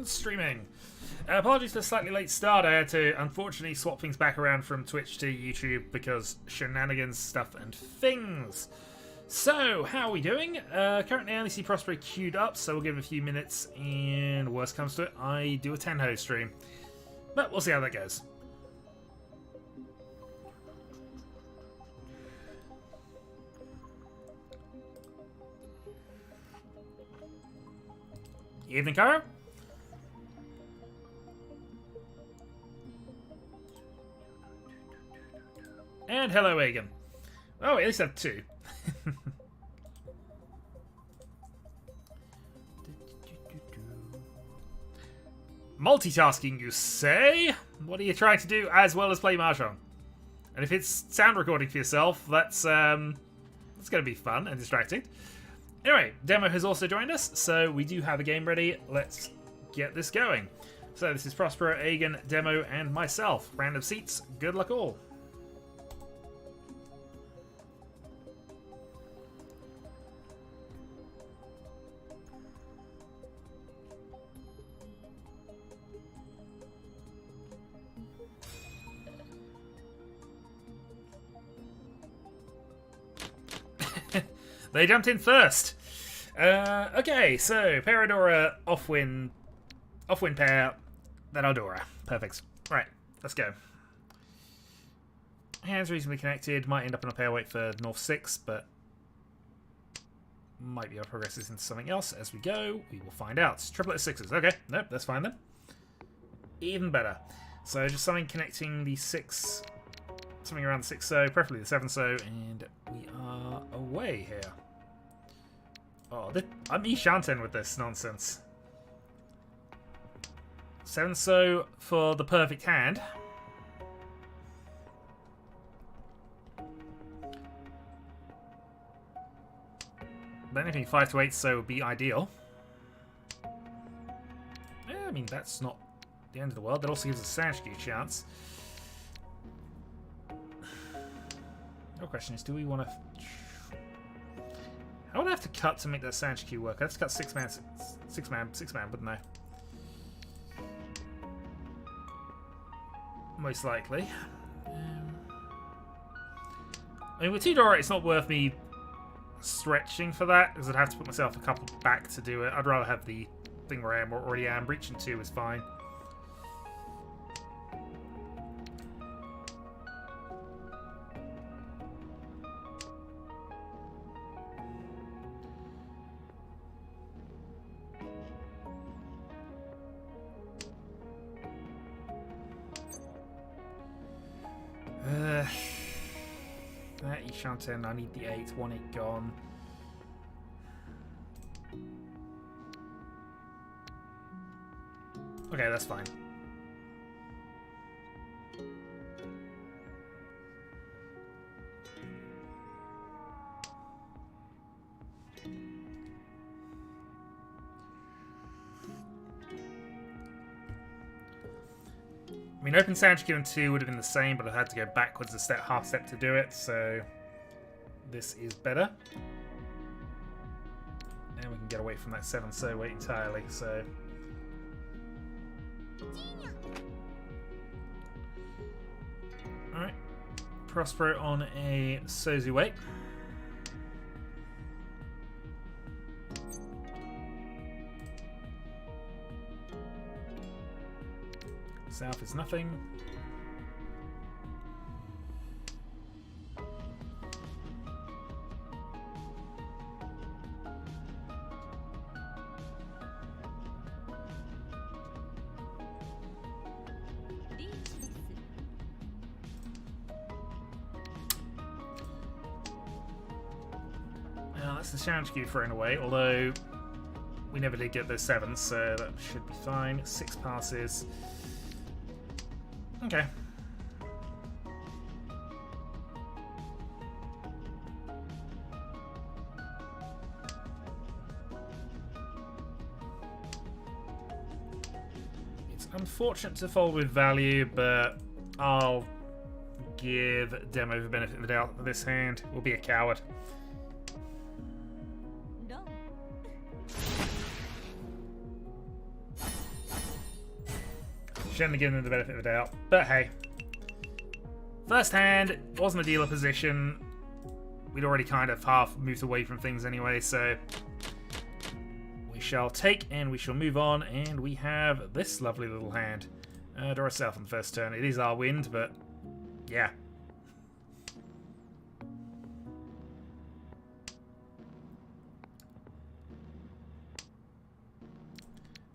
streaming. Apologies for the slightly late start. I had to unfortunately swap things back around from Twitch to YouTube because shenanigans, stuff, and things. So, how are we doing? Currently I only see Prospero queued up, so we'll give it a few minutes, and worst comes to it, I do a Tenho stream. But we'll see how that goes. Evening, Karo. And hello, Egan. Oh, at least I have two. Multitasking, you say? What are you trying to do as well as play Mahjong? And if it's sound recording for yourself, that's going to be fun and distracting. Anyway, Demo has also joined us, so we do have a game ready. Let's get this going. So this is Prospero, Egan, Demo, and myself. Random seats. Good luck all. They jumped in first. Okay, so Paradora, Offwind pair, then Ardora. Perfect. Right, let's go. Hands reasonably connected. Might end up in a pair weight for North 6, but might be able to progress this into something else as we go. We will find out. Triplet of 6s. Okay, nope, that's fine then. Even better. So just something connecting the 6, something around the 6-so, preferably the 7-so, and we are away here. Oh, I'm E-Shanten with this nonsense. 7-so for the perfect hand. But anything 5 to 8 so would be ideal. Yeah, I mean, that's not the end of the world. That also gives us a Sanshku chance. The question is, do we want to... I would have to cut to make that Sanshku work. I'd have to cut 6 man, wouldn't I? Most likely. I mean, with 2 Dora, it's not worth me stretching for that, because I'd have to put myself a couple back to do it. I'd rather have the thing where I already am. Breaching 2 is fine. That E-Shanten, I need the 8, 1-8 gone. Okay, that's fine. I mean, open Sanshku and 2 would have been the same, but I had to go backwards a step, half step to do it, so this is better. And we can get away from that 7-so weight entirely, so... Alright. Prospero on a Sozu weight. South is nothing. Now that's the Sanshku thrown away, although we never did get those 7s, so that should be fine. 6 passes. Okay. It's unfortunate to fold with value, but I'll give Demo the benefit of the doubt. This hand will be a coward. Shouldn't have given them the benefit of the doubt. But hey. First hand, wasn't a dealer position. We'd already kind of half moved away from things anyway, so we shall take and we shall move on, and we have this lovely little hand. Draw a south on the first turn. It is our wind, but yeah.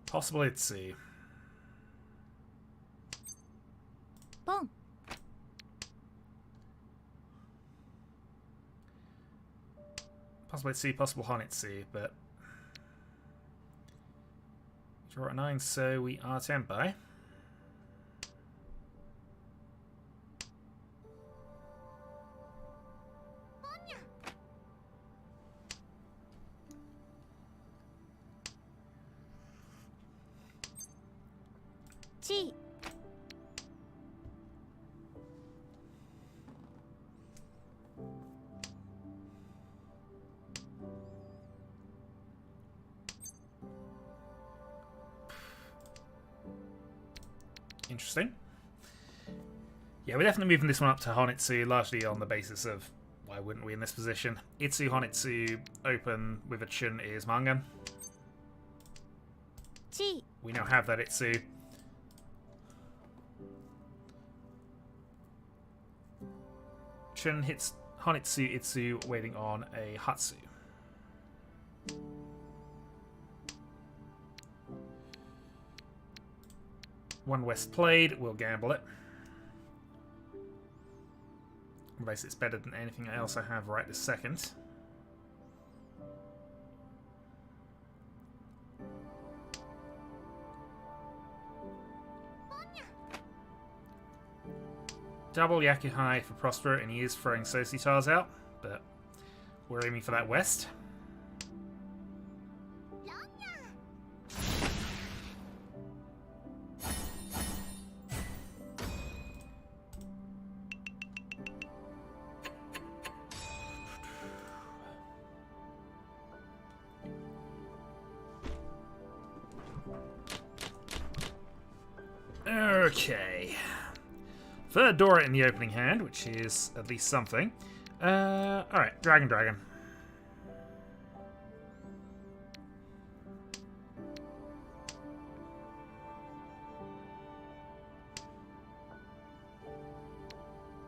Possible Itzy. Boom. Possible Itzy, possible Honitsu, but draw a 9, so we are Tempai. Chi. Interesting. Yeah, we're definitely moving this one up to Honitsu, largely on the basis of why wouldn't we in this position. Itsu, Honitsu, open with a Chun is Mangan. Chi. We now have that Itsu. Chun hits Honitsu, Itsu, waiting on a Hatsu. One West played, we'll gamble it. Unless it's better than anything else I have right this second. Double Yakuhai for Prosper, and he is throwing Sositars out, but we're aiming for that West. Okay. Third Dora in the opening hand, which is at least something. Alright, Dragon.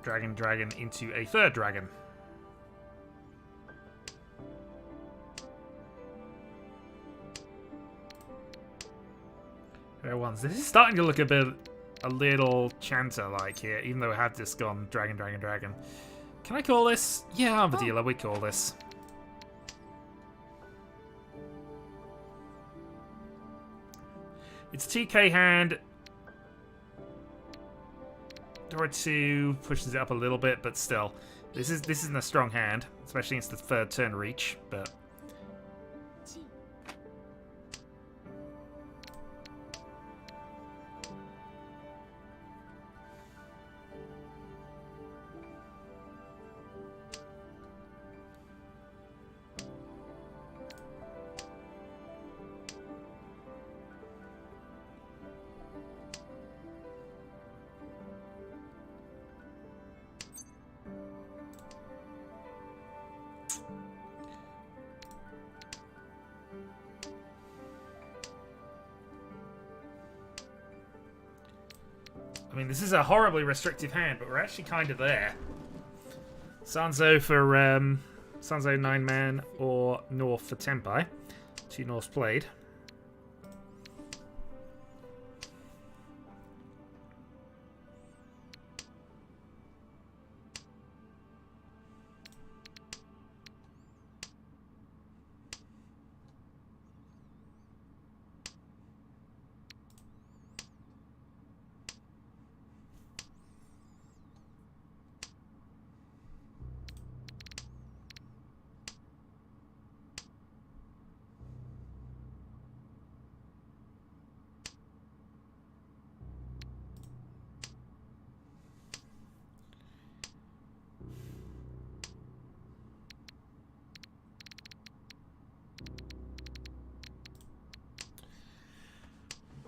Dragon, into a third dragon. Fair ones. This is starting to look a little Chanter-like here, even though I had this gone Dragon. Can I call this? Yeah, I'm the dealer. We call this. It's a TK hand. Dora 2 pushes it up a little bit, but still. This isn't a strong hand, especially against the third turn reach, but I mean, this is a horribly restrictive hand, but we're actually kind of there. Sanzo for Sanzo 9-man or North for Tempai. 2 Norths played.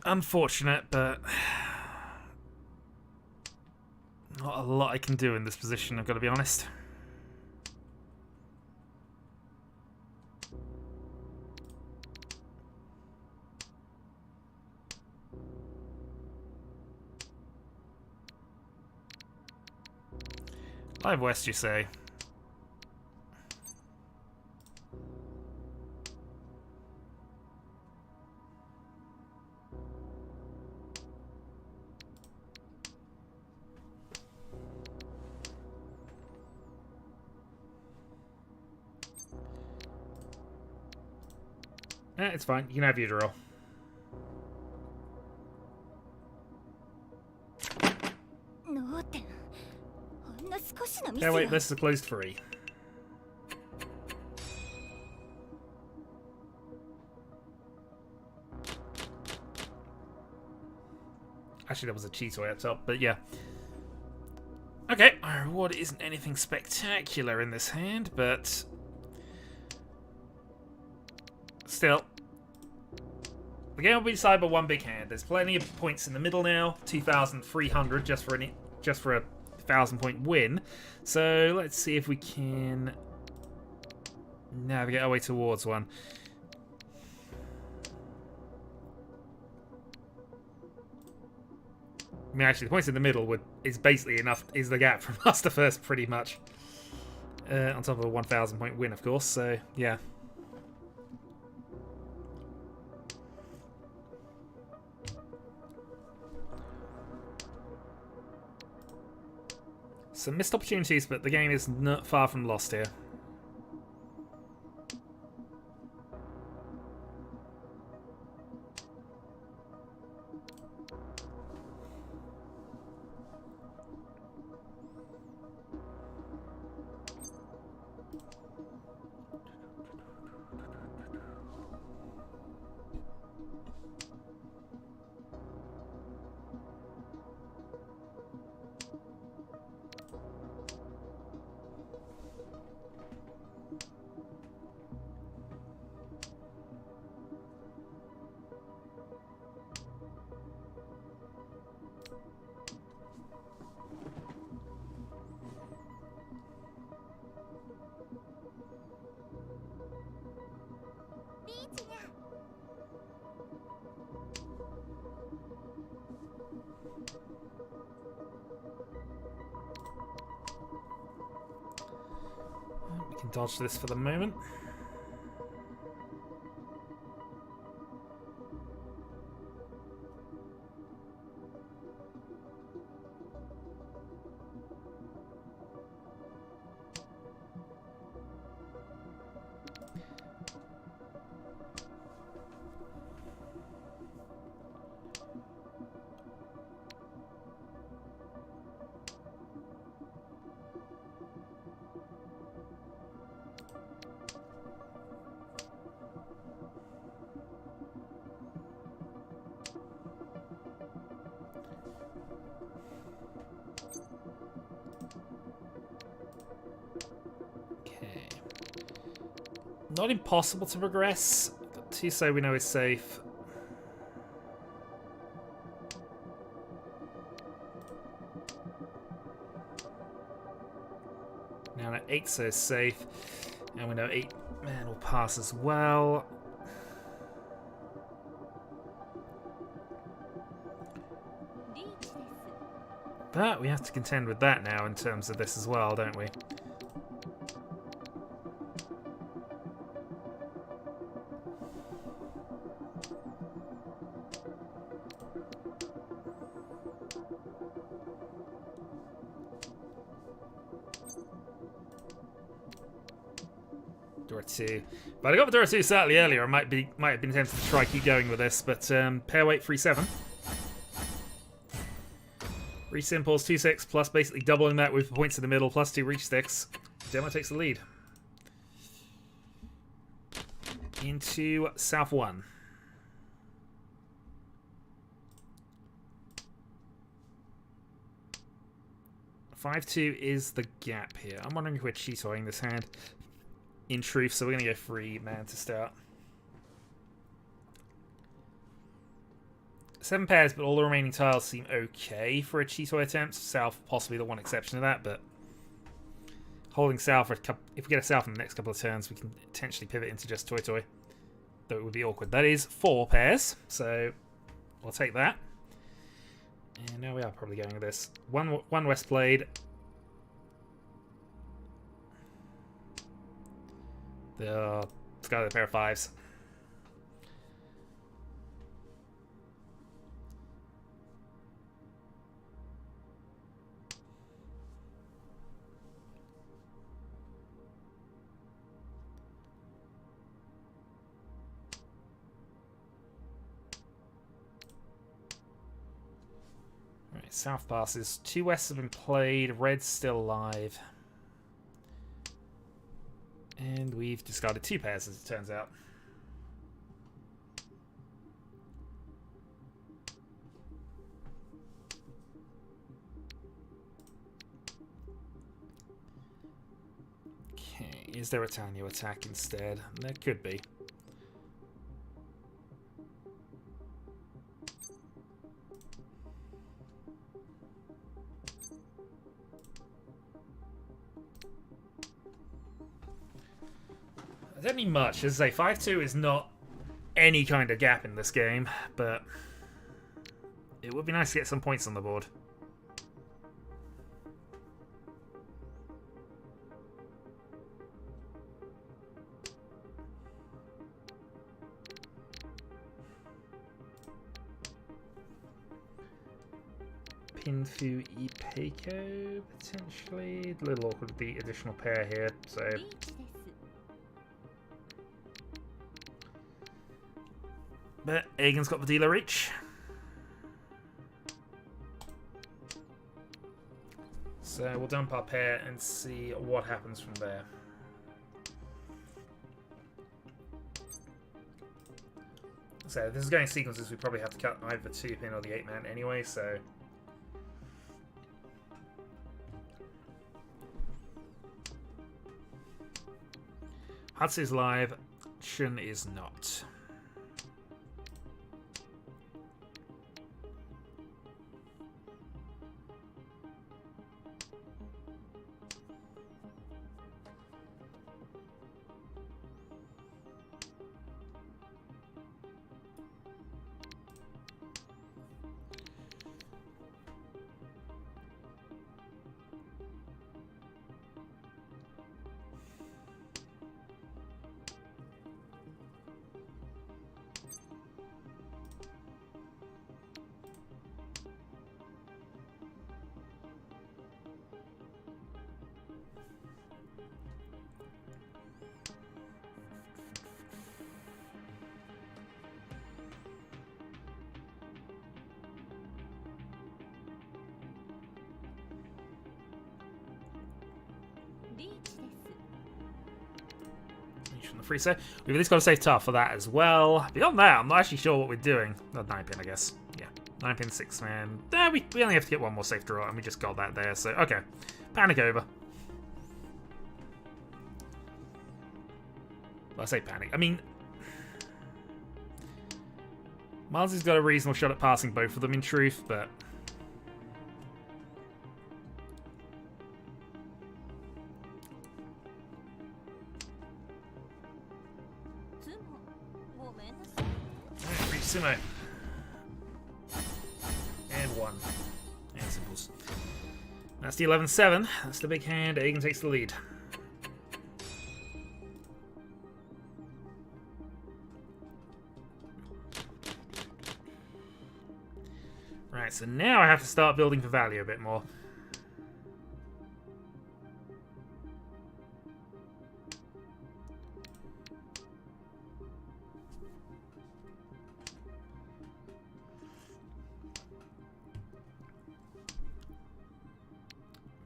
Unfortunate, but Not a lot I can do in this position, I've got to be honest. Live west, you say? It's fine. You can have your drill. Yeah, wait, this is a closed free. Actually, that was a cheater up top, but yeah. Okay, our reward isn't anything spectacular in this hand, but still. The game will be decided by one big hand. There's plenty of points in the middle now. 2,300 just for a 1,000-point win. So let's see if we can navigate our way towards one. I mean, actually, the points in the middle is basically enough. Is the gap from us to first, pretty much. On top of a 1,000-point win, of course. So yeah. Some missed opportunities, but the game is not far from lost here. We can dodge this for the moment. Not impossible to progress. Got Tiso we know is safe. Now that 8 is safe. And we know 8 man will pass as well. But we have to contend with that now in terms of this as well, don't we? Door 2. But I got the door 2 slightly earlier. I might have been tempted to try keep going with this, but pair weight 3-7. 3 simples, 2-6, plus basically doubling that with points in the middle, plus 2 reach sticks. Demo takes the lead. Into South 1. 5-2 is the gap here. I'm wondering if we're cheatoing this hand. In truth, so we're going to go 3 man to start. 7 pairs, but all the remaining tiles seem okay for a Chitoi attempt. South possibly the one exception to that, but holding South for a couple, if we get a South in the next couple of turns, we can potentially pivot into just Toi Toi. Though it would be awkward. That is 4 pairs, so we'll take that. And now we are probably going with this. One West played. It's got a pair of 5s. Right, South passes. 2 Wests have been played. Red's still alive. And we've discarded 2 pairs, as it turns out. Okay, is there a Tanyo attack instead? There could be. I don't need much. As I say, 5-2 is not any kind of gap in this game, but it would be nice to get some points on the board. Pinfu Ipeiko, potentially. A little awkward with the additional pair here, so... But Agen's got the dealer reach. So we'll dump our pair and see what happens from there. So if this is going sequences, we probably have to cut either the 2-pin or the 8-man anyway, so... Hatsu's live, Shun is not. From the free set. We've at least got a safe tough for that as well. Beyond that, I'm not actually sure what we're doing. Not 9-pin, I guess. Yeah, 9-pin, 6-man. We only have to get one more safe draw, and we just got that there. So, okay. Panic over. Well, I say panic. I mean... Miles has got a reasonable shot at passing both of them, in truth, but... Sumo. And 1. And simples. That's the 11-7. That's the big hand. Agen takes the lead. Right, so now I have to start building for value a bit more.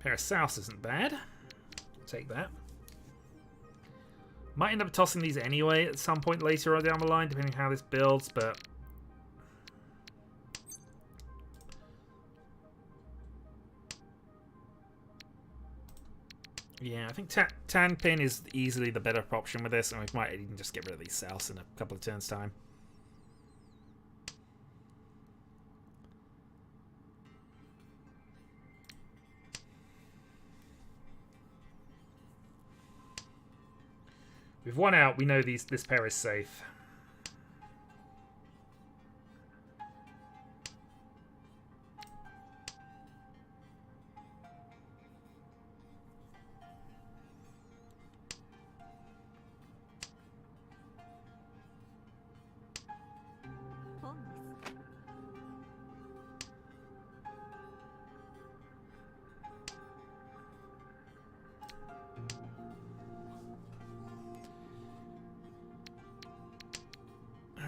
Pair of Souths isn't bad. Take that. Might end up tossing these anyway at some point later on down the line, depending on how this builds, but... Yeah, I think Tan Pin is easily the better option with this, and we might even just get rid of these Souths in a couple of turns' time. With one out, we know this pair is safe.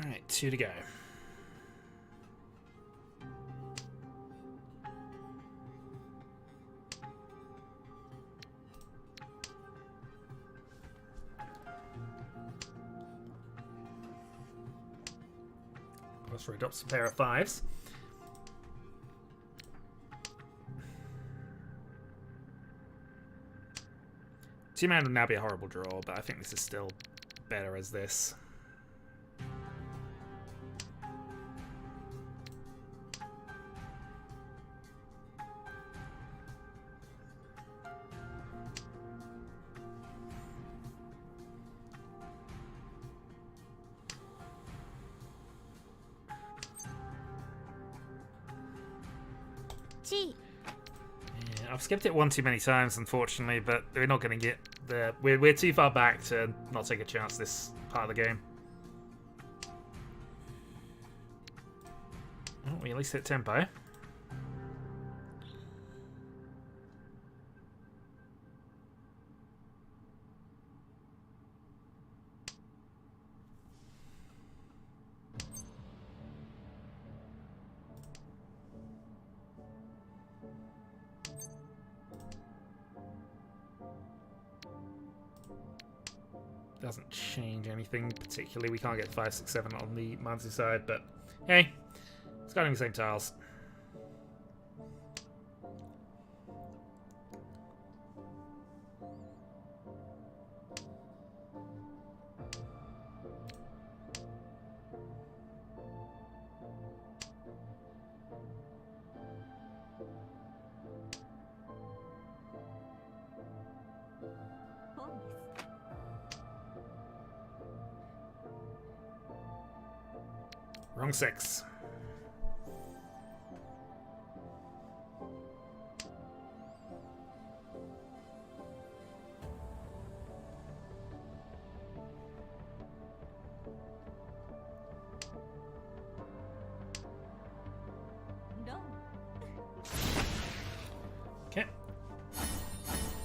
Alright, 2 to go. Gloucester adopts a pair of 5s. Two-man would now be a horrible draw, but I think this is still better as this. G. Yeah, I've skipped it one too many times, unfortunately, but we're not going to get there. We're too far back to not take a chance this part of the game. Oh, we at least hit tempo. Doesn't change anything particularly. We can't get 5, 6, 7 on the Manzi side, but hey, it's got the same tiles. Wrong 6. Okay.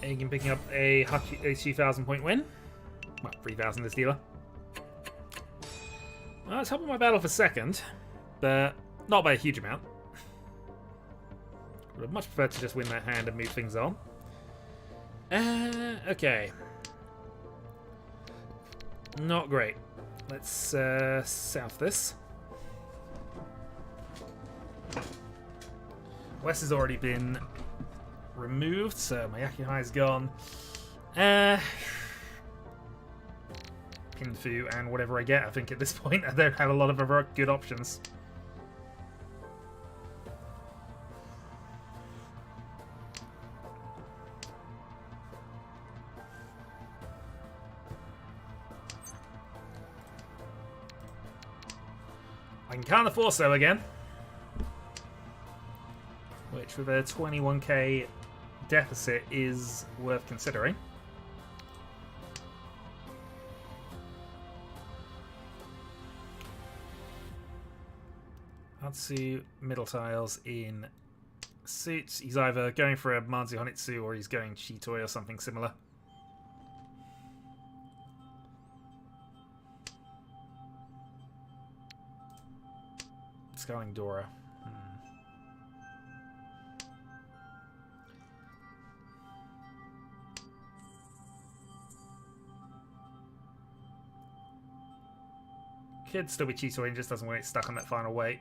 Agan picking up a 2,000 point win. Well, 3,000 this dealer. Well, it's helping my battle for second, but not by a huge amount. Would have much preferred to just win that hand and move things on. Okay. Not great. Let's south this. West has already been removed, so my Yakuhai is gone. Pinfu and whatever I get, I think at this point. I don't have a lot of other good options. I can count the Forso again, which with a 21k deficit is worth considering. Hatsu, middle tiles in suits. He's either going for a Manzi Honitsu or he's going Chitoi or something similar. Scaling Dora. Could still be Chitoi and just doesn't want it stuck on that final weight.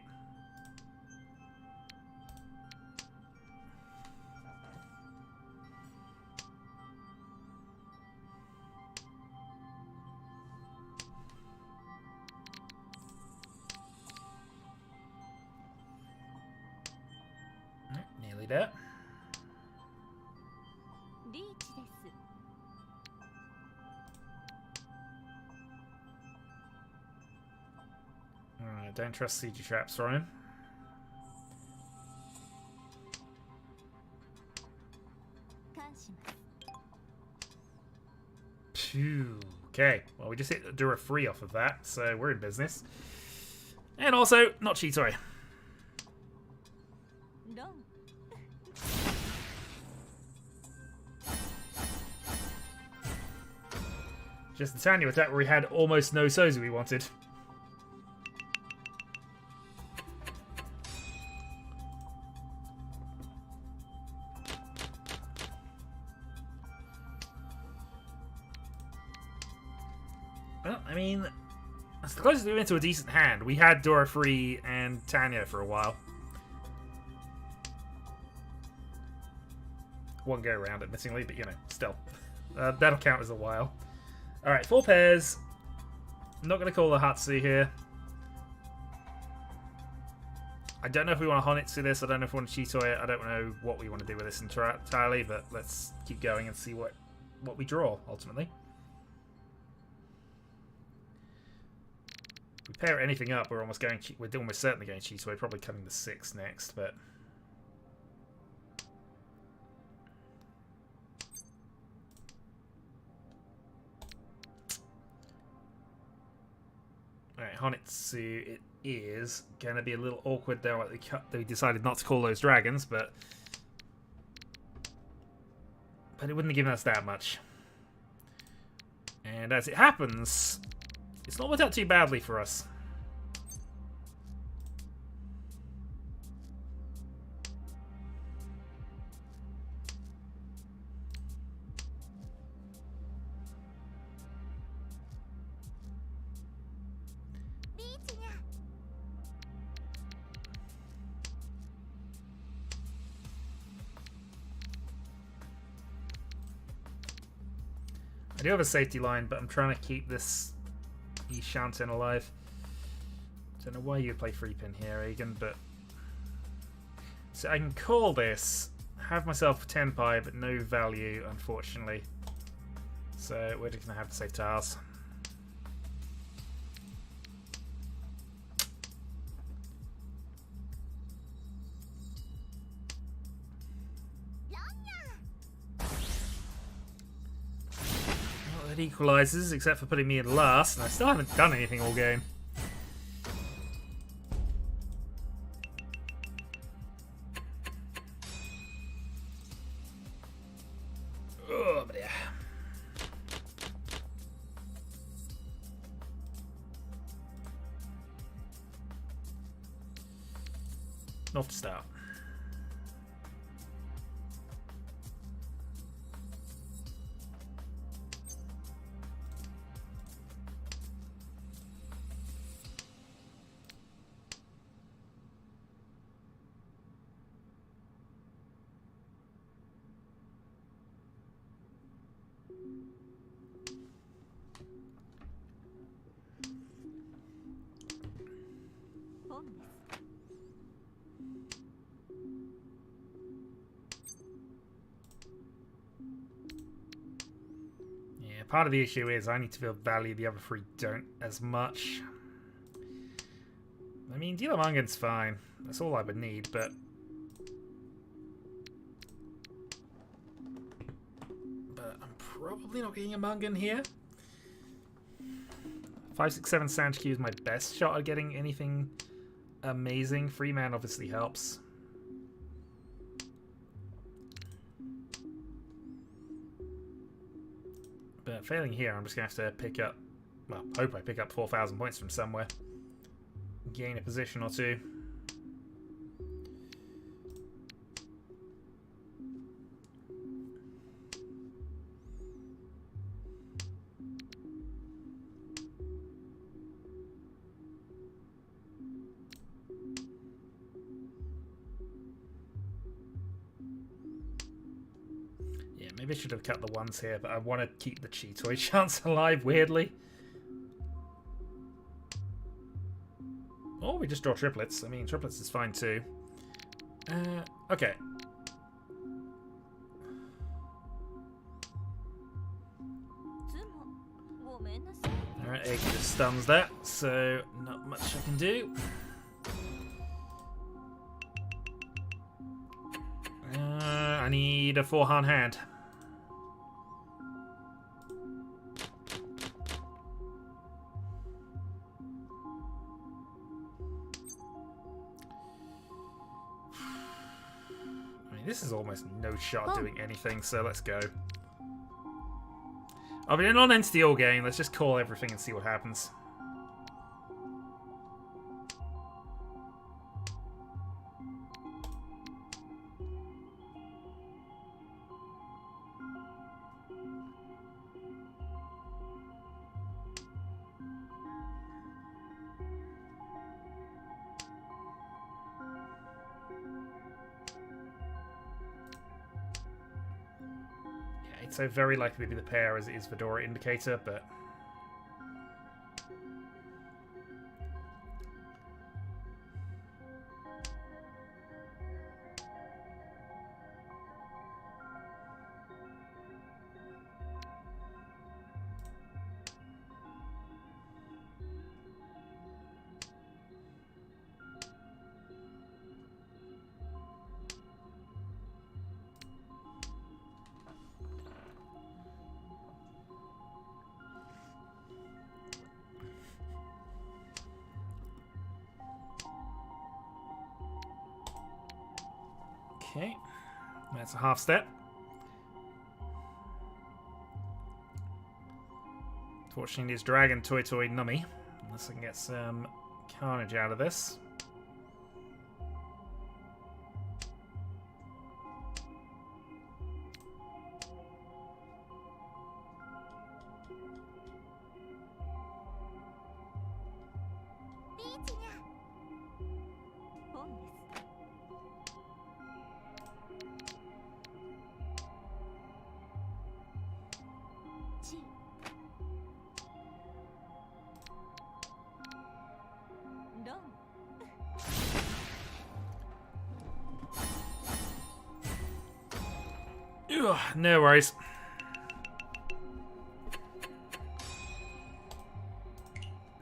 Nearly there. Riichi desu. Alright, don't trust CG traps, Ryan. Phew. Okay, well, we just do a free off of that, so we're in business. And also, not Chitoi. Just the Tanya attack where we had almost no Sozu we wanted. Well, I mean, that's the closest we've been to a decent hand. We had Dora Free and Tanya for a while. One go around, admittingly, but you know, still. That'll count as a while. Alright, 4 pairs. I'm not going to call the Hatsu here. I don't know if we want to Honitsu this. I don't know if we want to Chitoi it. I don't know what we want to do with this entirely, but let's keep going and see what we draw, ultimately. If we pair anything up, we're almost certainly going Chitoi, probably cutting the 6 next, but... Alright, Honitsu, it is going to be a little awkward there. They decided not to call those dragons, but it wouldn't have given us that much. And as it happens, it's not worked out too badly for us. I do have a safety line, but I'm trying to keep this Shanten alive. Don't know why you would play free pin here, Egan, but... So I can call this, have myself 10 pi, but no value, unfortunately. So we're just going to have to save tiles. Equalizes, except for putting me in last, and I still haven't done anything all game. Oh, but yeah. Not to start. Part of the issue is I need to feel value, the other 3 don't as much. I mean, Dealer Mungan's fine. That's all I would need, but... I'm probably not getting a Mungan here. 5, 6, 7 Sanchikyu is my best shot at getting anything amazing. Free man obviously helps. But failing here, I'm just going to have to pick up, well, hope I pick up 4,000 points from somewhere. Gain a position or 2. Maybe I should have cut the 1s here, but I want to keep the Chitoi chance alive, weirdly. Or we just draw triplets. I mean, triplets is fine too. Okay. Alright, Egg just stuns that, so not much I can do. I need a 4-hand hand. This is almost no shot doing anything, so let's go. I've been a non-entity all game. Let's just call everything and see what happens. So very likely to be the pair as it is Fedora Indicator, but... Okay, that's a half step. Fortunately, this dragon toy nummy. Unless I can get some carnage out of this. Ugh, no worries.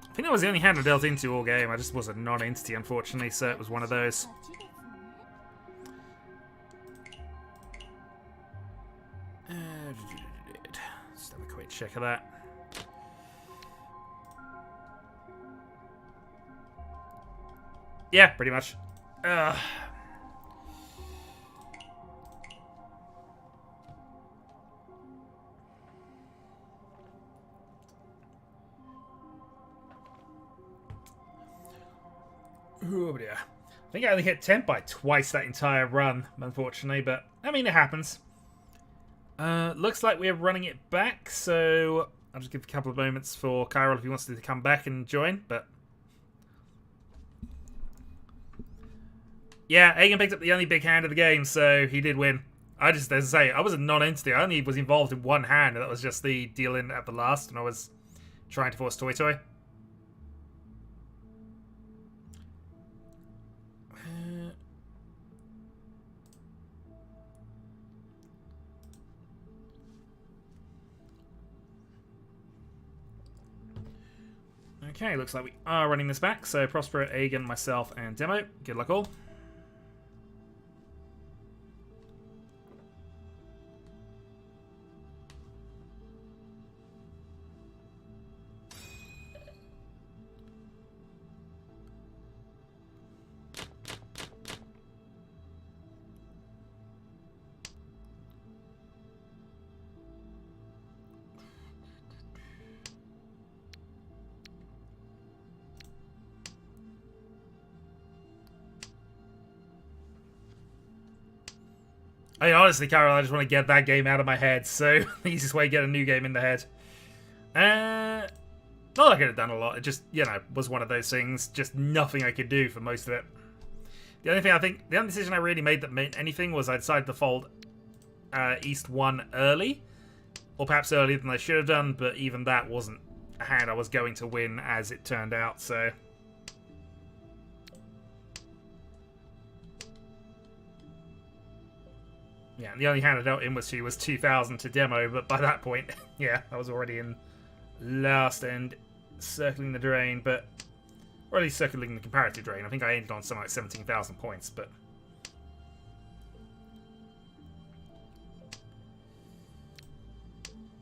I think that was the only hand I dealt into all game. I just was a non-entity, unfortunately, so it was one of those. Just have a quick check of that. Yeah, pretty much. Oh, yeah. I think I only hit temp by twice that entire run, unfortunately, but I mean, it happens. Looks like we're running it back, so I'll just give a couple of moments for Kyril if he wants to come back and join, but... Yeah, Agan picked up the only big hand of the game, so he did win. I just, as I say, I was a non-entity. I only was involved in one hand, and that was just the deal in at the last, and I was trying to force Toy. Okay, looks like we are running this back, so Prospero, Agan, myself, and Demo. Good luck all. I mean, honestly, Carol, I just want to get that game out of my head, so the easiest way to get a new game in the head. Not that I could have done a lot, it just, you know, was one of those things, just nothing I could do for most of it. The only decision I really made that meant anything was I decided to fold East 1 early, or perhaps earlier than I should have done, but even that wasn't a hand I was going to win as it turned out, so... Yeah, and the only hand I dealt in was 2000 to Demo, but by that point, yeah, I was already in last and circling the drain, but... Or at least circling the comparative drain. I think I ended on something like 17,000 points, but...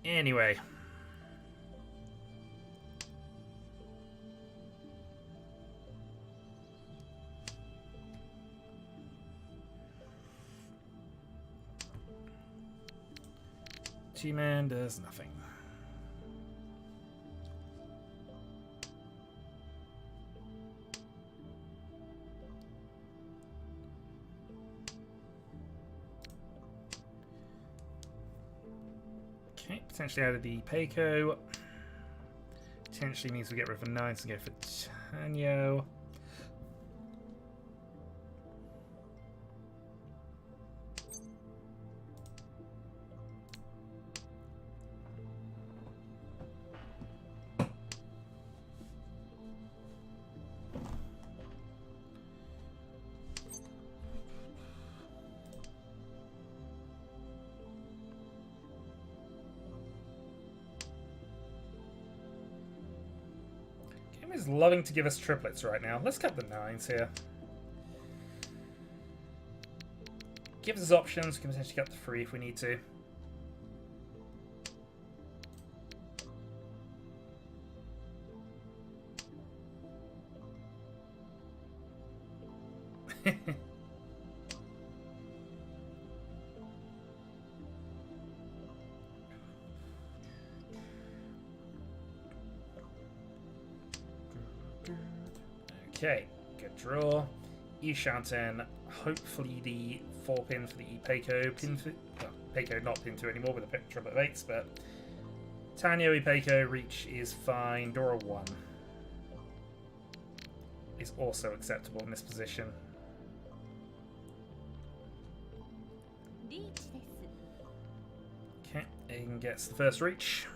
Anyway. G-Man does nothing. Okay, potentially out of the Payco. Potentially means we get rid of a 9 and go for Tanyo. Is loving to give us triplets right now. Let's cut the 9s here. Gives us options. We can potentially cut the 3 if we need to. Okay, good draw. Ishanten, hopefully the 4-pin for the Payco pin for, well, Payco not pin 2 anymore with a triplet of 8s, but Tanyo, Payco, Reach is fine. Dora 1 is also acceptable in this position. Okay, Aiden gets the first reach.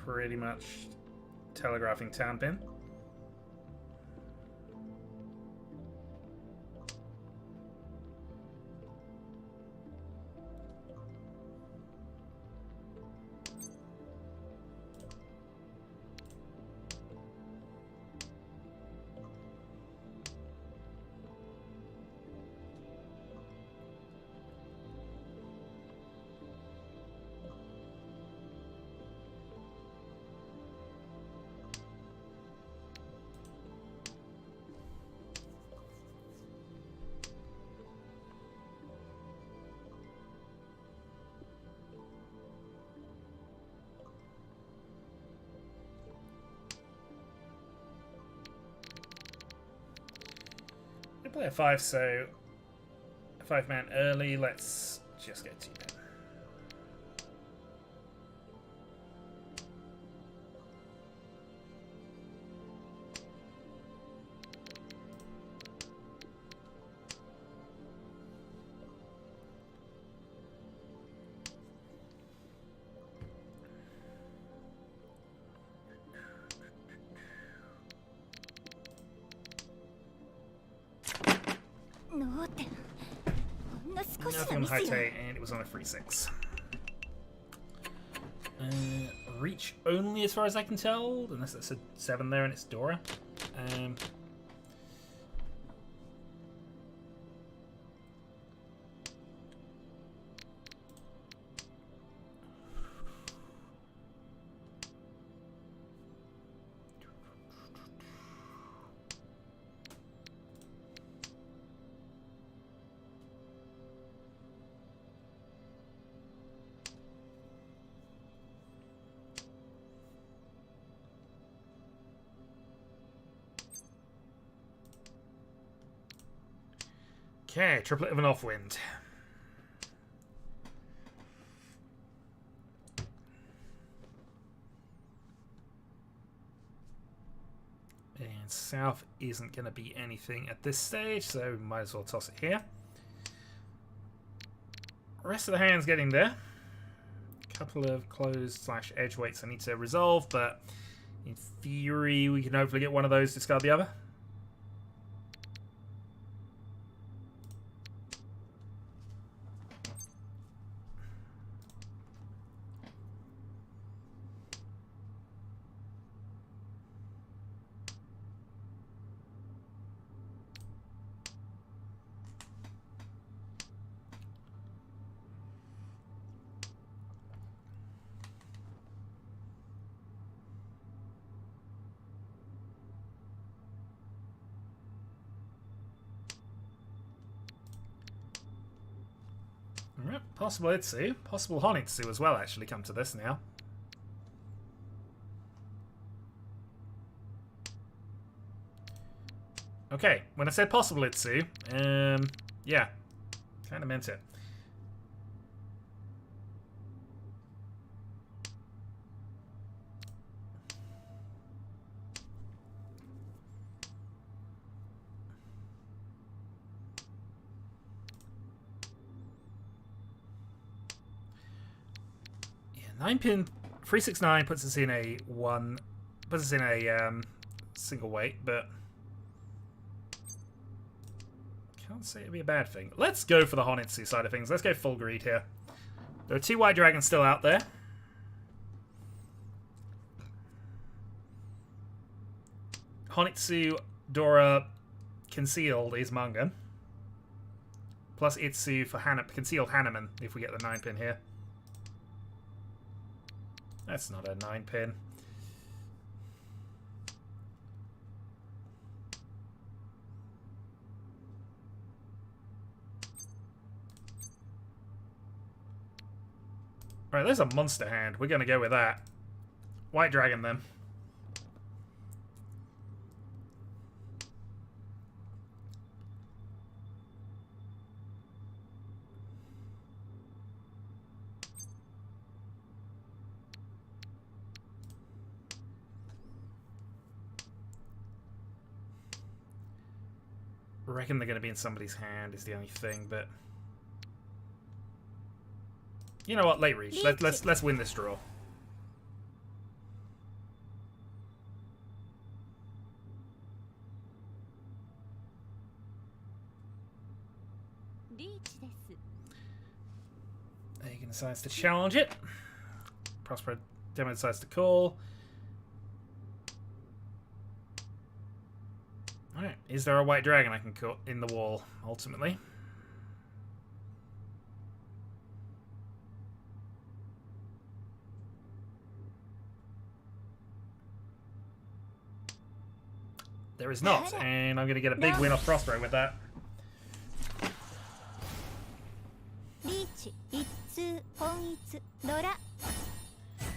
Pretty much telegraphing Tampin. Play a 5, so a 5-man early. Let's just get 2-man. Nothing on Haite, and it was on a 3-6. Reach only as far as I can tell, unless it's a 7 there and it's Dora. Okay, triplet of an offwind. And south isn't going to be anything at this stage, so might as well toss it here. Rest of the hand's getting there. Couple of closed / edge weights I need to resolve, but in theory we can hopefully get one of those, discard the other. Possible Itsu. Possible Honitsu as well, actually, come to this now. Okay, when I said possible Itsu, yeah, kind of meant it. Yeah, 9-pin 369 puts us in a single weight, but can't say it'd be a bad thing. Let's go for the Honitsu side of things. Let's go full greed here. There are 2 white dragons still out there. Honitsu, Dora, concealed is Manga. Plus Itsu for concealed Hanneman if we get the 9-pin here. That's not a 9-pin. Right, there's a monster hand. We're going to go with that. White dragon, then. I reckon they're going to be in somebody's hand is the only thing, but... You know what? Late reach. Let's win this draw. Aegon decides to challenge it. Prosper Demo decides to call. Alright, is there a white dragon I can call in the wall, ultimately? There is not, and I'm going to get a big win off Prospero with that. Riichi, Itsu, Honitsu, Dora.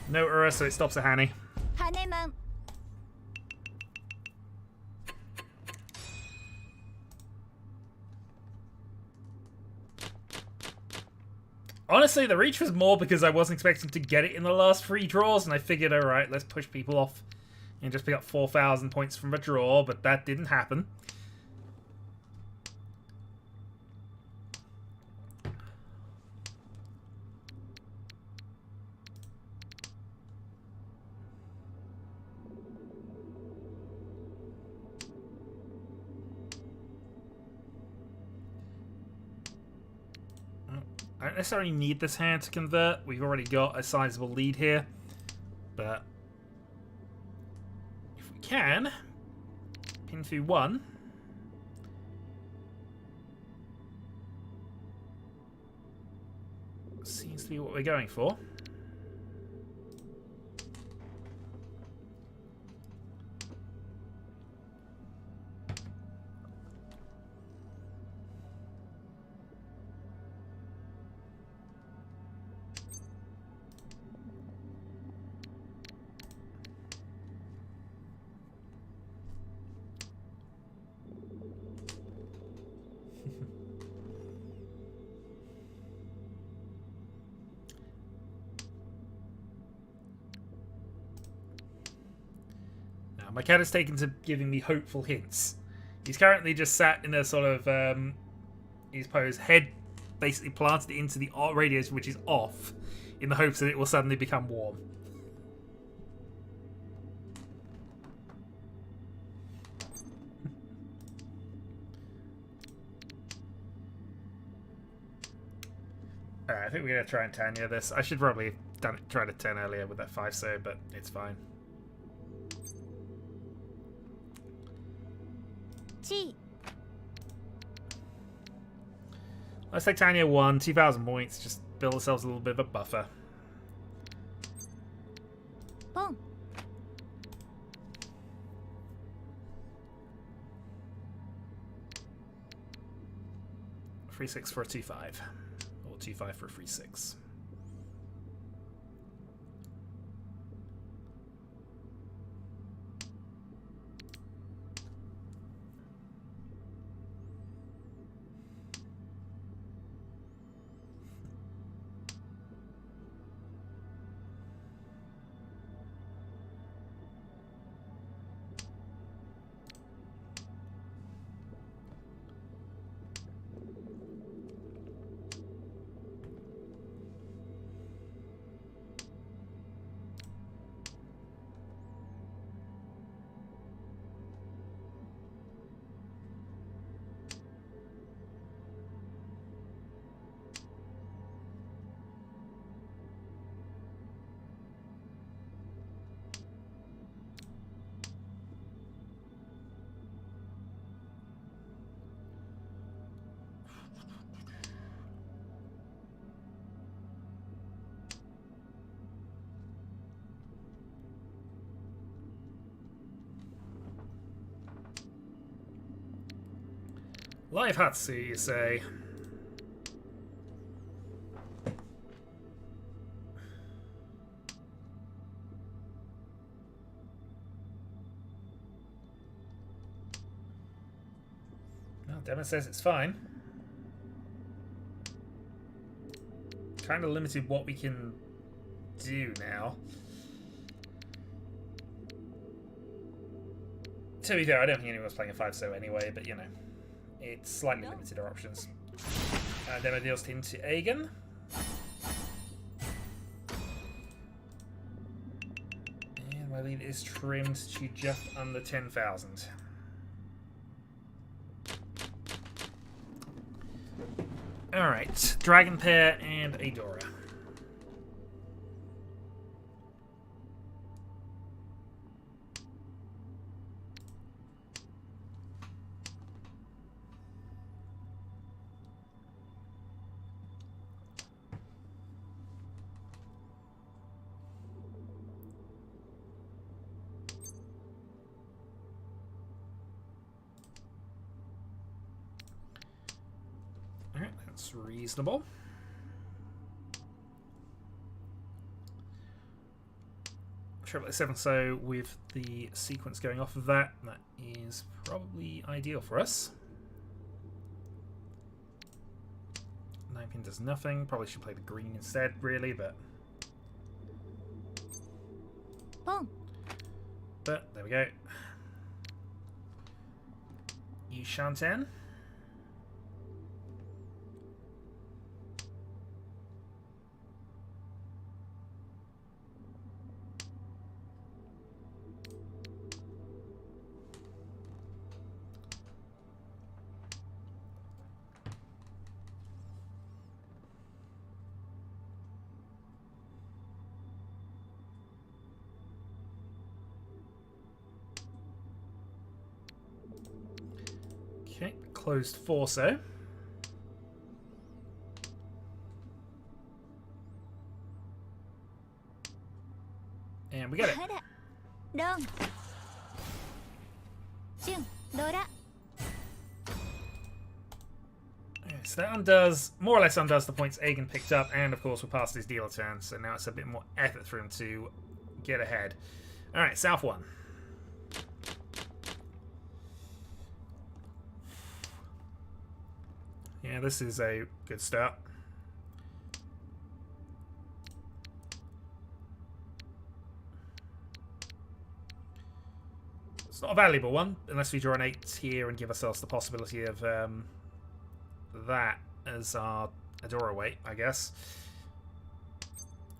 No Ura, so it stops a Hanny. Hanneman. Honestly, the reach was more because I wasn't expecting to get it in the last 3 draws, and I figured, alright, let's push people off and just pick up 4,000 points from a draw, but that didn't happen. I don't necessarily need this hand to convert. We've already got a sizable lead here, but if we can pin through 1, seems to be what we're going for. My cat has taken to giving me hopeful hints. He's currently just sat in a sort of his pose, head basically planted into the radius, which is off, in the hopes that it will suddenly become warm. Alright, I think we're going to try and Tanya this. I should probably have tried a 10 earlier with that 5 so, but it's fine. Let's take Tanya 1, 2,000 points, just build ourselves a little bit of a buffer. Boom. 3-6 for a 2-5. Or 2-5 for a free 6. Live Hatsu, you say? Well, Demo says it's fine. Kind of limited what we can do now. To be fair, I don't think anyone's playing a 5-so anyway, but you know. It's slightly limited our options. Demo deals into Aegon. And my lead is trimmed to just under 10,000. Alright, Dragon Pair and Adora. That's reasonable. Triple at 7, so with the sequence going off of that, that is probably ideal for us. 9-pin does nothing. Probably should play the green instead, really, but there we go. You Shanten. Okay, closed 4-so. And we get it. Long. Jun, Dora. Okay, so that undoes, more or less undoes the points Aegon picked up, and of course we're past his dealer turn, so now it's a bit more effort for him to get ahead. Alright, South 1. Yeah, this is a good start. It's not a valuable one, unless we draw an 8 here and give ourselves the possibility of that as our Adora weight, I guess.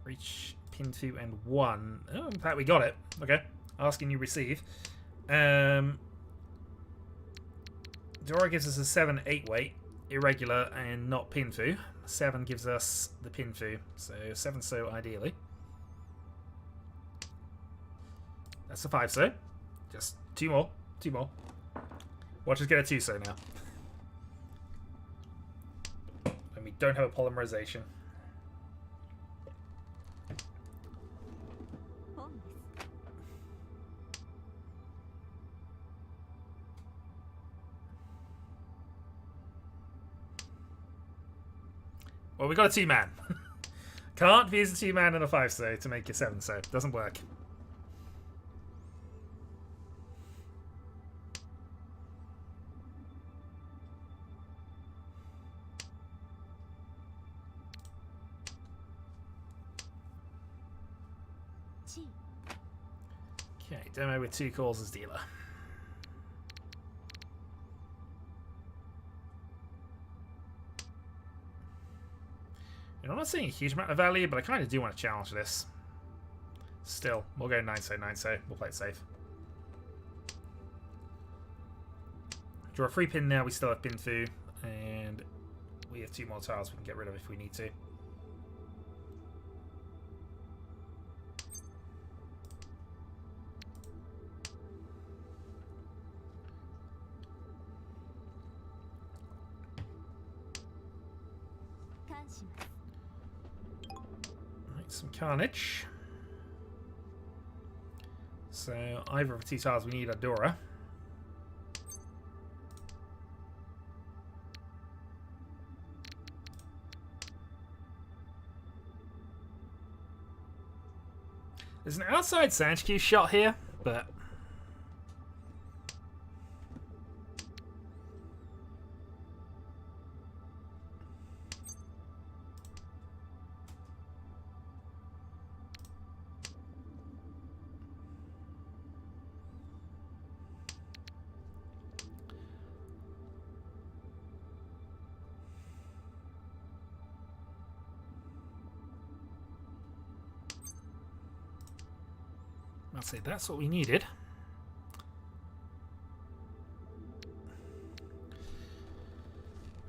Reach, pin 2 and 1. Oh, in fact, we got it. Okay. Asking you receive. Adora gives us a 7-8 weight. Irregular and not Pinfu. 7 gives us the Pinfu, so 7-so ideally. That's a 5-so. Just 2 more. 2 more. Watch us get a 2-so now. And we don't have a polymerization. Well, we got a 2-man. Can't use a 2-man and a 5 so to make a 7 so. Doesn't work. Okay, demo with 2 calls as dealer. You know, I'm not seeing a huge amount of value, but I kind of do want to challenge this. Still, we'll go 9 so, 9 so. We'll play it safe. Draw a free pin now, we still have pin fu, and we have 2 more tiles we can get rid of if we need to. Some carnage. So either of the 2 tiles we need a Dora. There's an outside Sanchku shot here, but I'll say that's what we needed.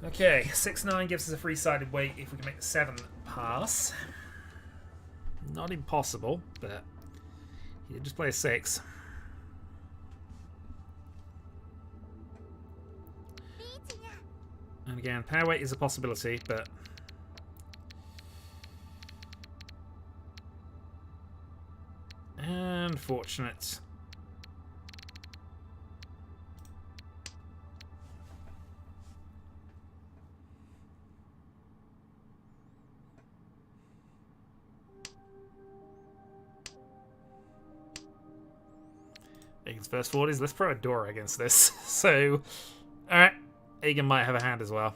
Okay, 6-9 gives us a 3-sided weight if we can make the 7 pass. Not impossible, but he did just play a 6. And again, power weight is a possibility, but unfortunate. Egan's first forward is let's throw a Dora against this. So, alright, Egan might have a hand as well.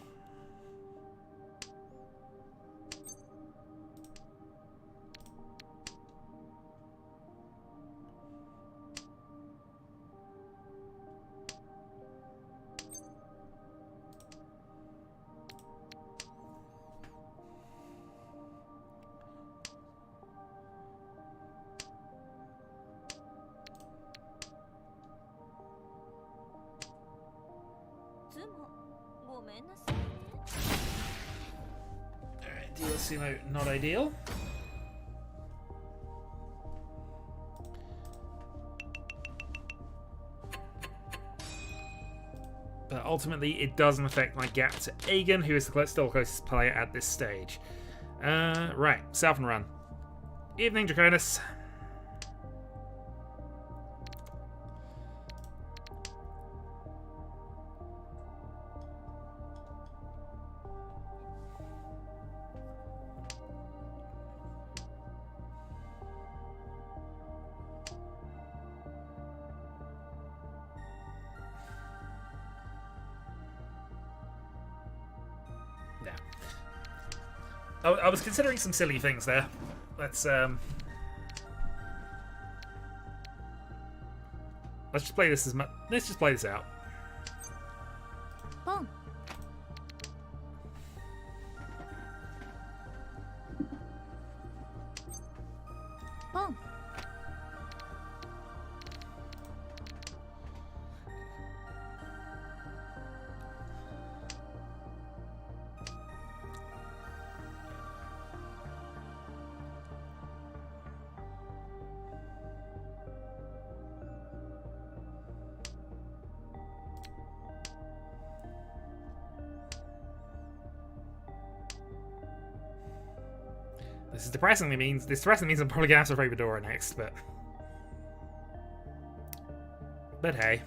Alright, DLC mode not ideal. But ultimately, it doesn't affect my gap to Egan, who is still the closest player at this stage. Right, South and Run. Evening, Draconis. I was considering some silly things there. Let's just play this as much. Let's just play this out. Boom. Boom. This depressingly means I'm probably gonna have to play Fedora next, but hey.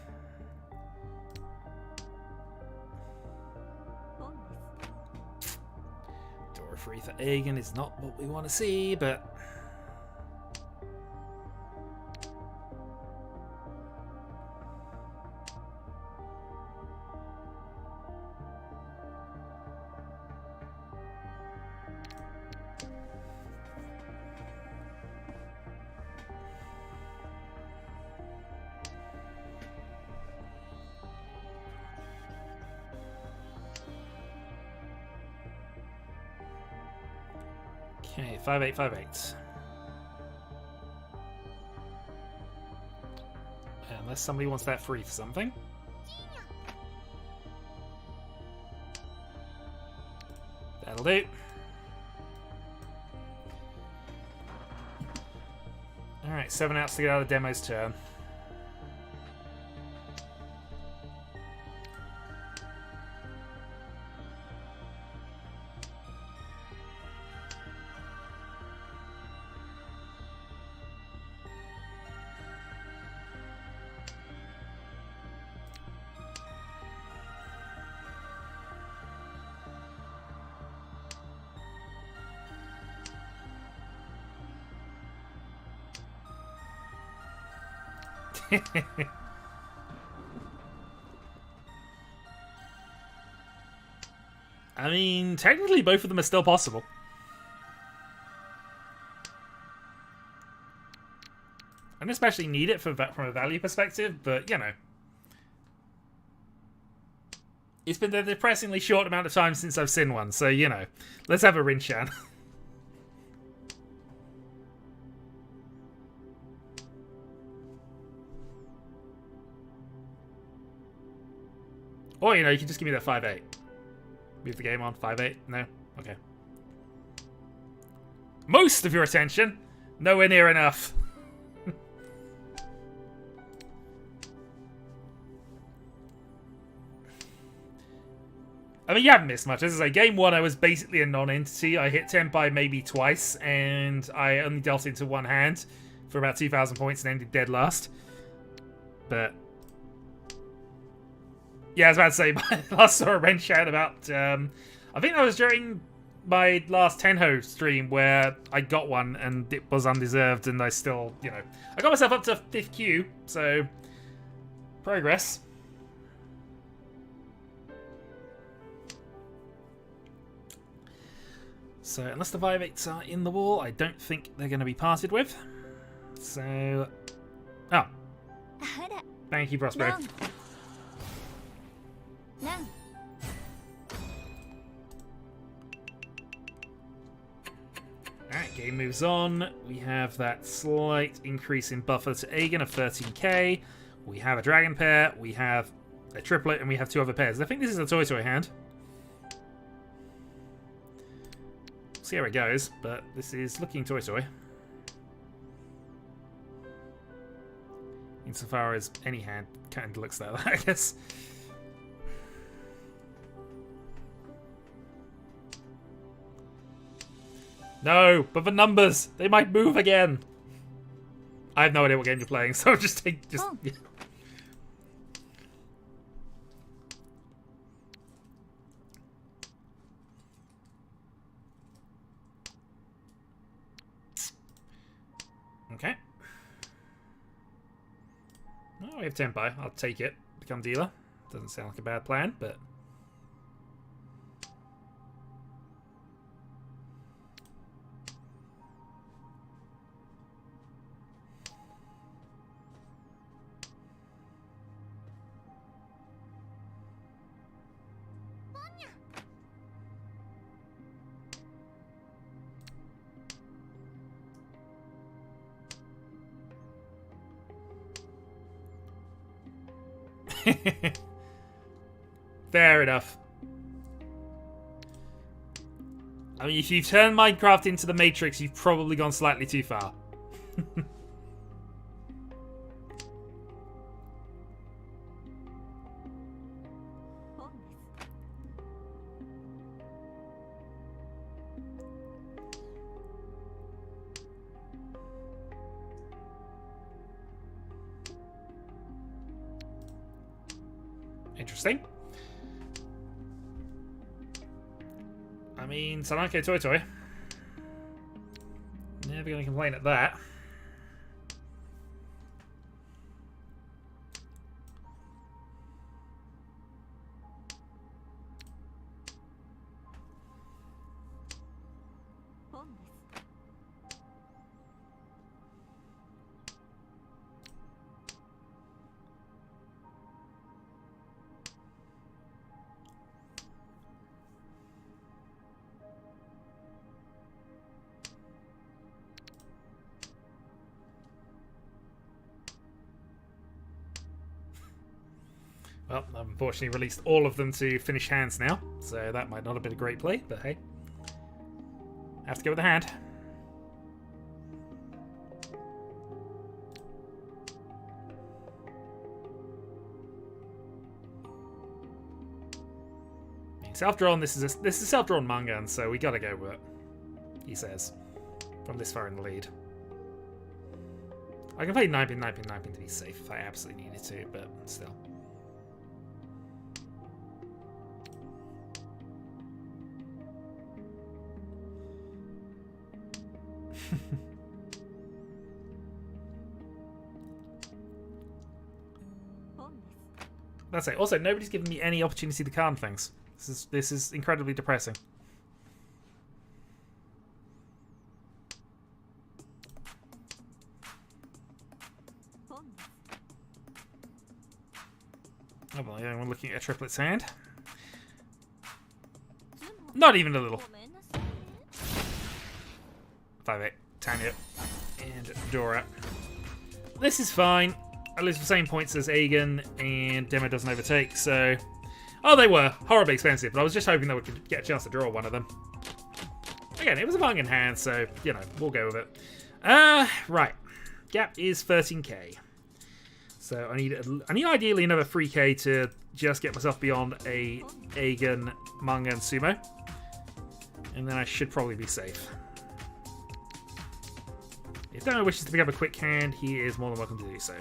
Dora free for Aegon is not what we want to see, but... Okay, 5858. Unless somebody wants that free for something. That'll do. Alright, 7 outs to get out of Demo's turn. I mean, technically both of them are still possible. I don't especially need it from a value perspective, but, you know. It's been a depressingly short amount of time since I've seen one, so, you know. Let's have a Rinchan. Or, you know, you can just give me that 5-8. Move the game on. 5-8? No? Okay. Most of your attention? Nowhere near enough. I mean, you haven't missed much. As I say, game 1, I was basically a non-entity. I hit Tenpai maybe twice, and I only dealt into one hand for about 2,000 points and ended dead last. But... yeah, I was about to say, my last saw a Rinchan about, I think that was during my last Tenho stream where I got one and it was undeserved and I still, you know, I got myself up to 5th queue, so progress. So unless the 5-8s are in the wall, I don't think they're going to be parted with. So, oh, thank you, Prospero. No. Alright, game moves on. We have that slight increase in buffer to Aegon of 13k. We have a dragon pair, we have a triplet, and we have 2 other pairs. I think this is a Toy hand. See how it goes, but this is looking Toy. Insofar as any hand kind of looks like that, I guess. No, but the numbers, they might move again. I have no idea what game you're playing, so just take Oh. yeah. Okay. Oh, we have Tenpai. I'll take it. Become dealer. Doesn't sound like a bad plan, but... Fair enough. I mean, if you've turned Minecraft into the Matrix, you've probably gone slightly too far. Interesting. I mean, Sanako Toy Toy. Never going to complain at that. Well, I've unfortunately released all of them to finish hands now, so that might not have been a great play, but hey. Have to go with the hand. Self-drawn, this is self-drawn manga, so we gotta go with it, he says, from this far in the lead. I can play 9-pin to be safe if I absolutely needed to, but still. That's it. Also, nobody's given me any opportunity to calm things. This is incredibly depressing. Oh, well, anyone looking at a triplets hand? Not even a little. 5-8, Tanya, and Dora. This is fine. At least the same points as Aegon, and Demo doesn't overtake, so... Oh, they were horribly expensive, but I was just hoping that we could get a chance to draw one of them. Again, it was a bargain hand, so, you know, we'll go with it. Right. Gap is 13k. So I need ideally another 3k to just get myself beyond a Aegon, Manga, and Sumo. And then I should probably be safe. If Demo wishes to pick up a quick hand, he is more than welcome to do so.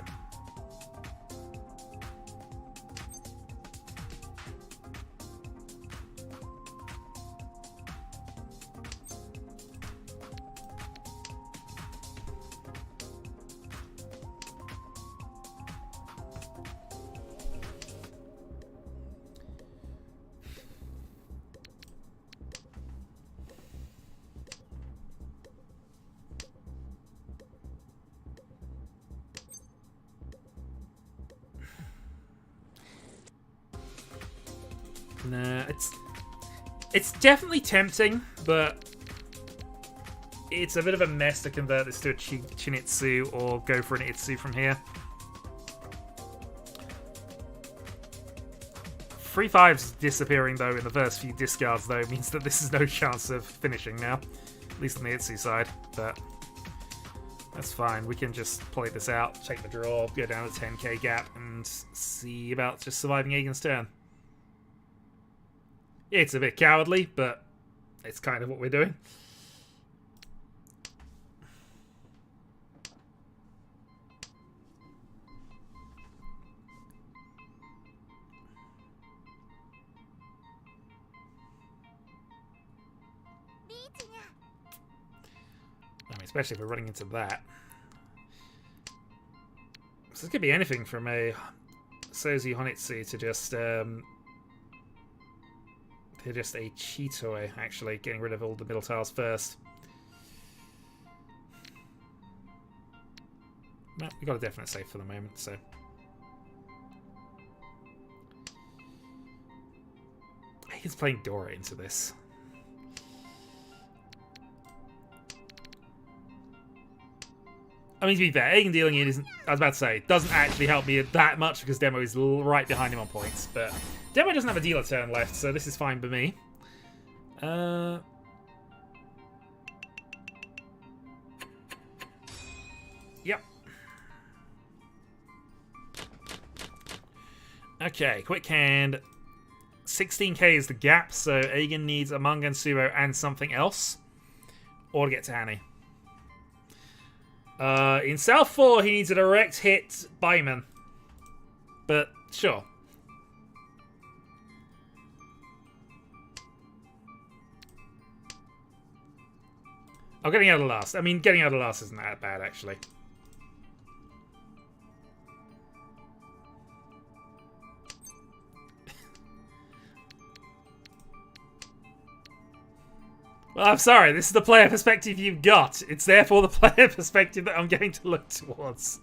Nah, it's definitely tempting, but it's a bit of a mess to convert this to a Chinitsu or go for an Itsu from here. 3/5's disappearing though in the first few discards though means that this is no chance of finishing now, at least on the Itsu side, but that's fine. We can just play this out, take the draw, go down to 10k gap, and see about just surviving Aegon's turn. It's a bit cowardly, but it's kind of what we're doing. I mean, especially if we're running into that. So this could be anything from a Sozu Honitsu to just a Chitoi, actually, getting rid of all the middle tiles first. No, we got a definite safe for the moment, so. He's playing Dora into this. I mean, to be fair, Aegon dealing in isn't, I was about to say, doesn't actually help me that much because Demo is right behind him on points, but Demo doesn't have a dealer turn left, so this is fine by me. Yep. Okay, quick hand. 16k is the gap, so Aegon needs a Manga and Sumo and something else, or to get to Hanny. In South 4, he needs a direct hit Baiman. But, sure. Oh, getting out of last. I mean, getting out of last isn't that bad, actually. Well, I'm sorry. This is the player perspective you've got. It's therefore the player perspective that I'm going to look towards.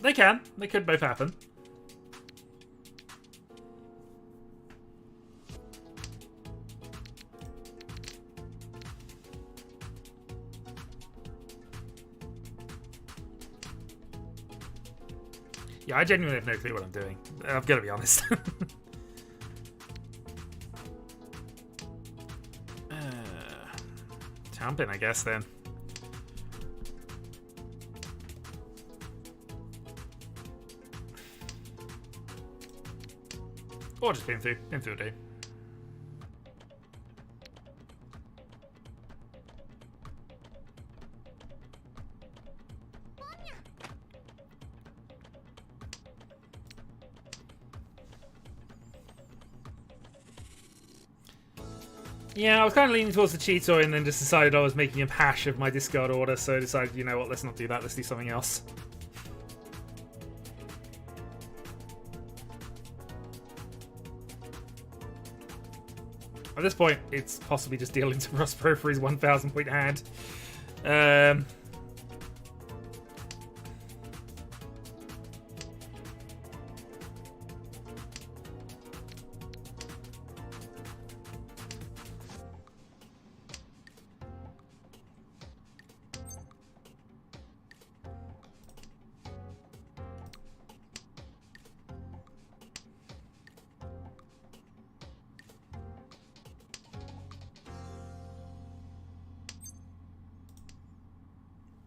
They can. They could both happen. Yeah, I genuinely have no clue what I'm doing. I've got to be honest. Tampin, I guess, then. Or just pin through a day. Yeah, I was kind of leaning towards the Cheetor and then just decided I was making a hash of my discard order, so I decided, you know what, let's not do that, let's do something else. At this point, it's possibly just dealing to Prospero for his 1,000 point hand.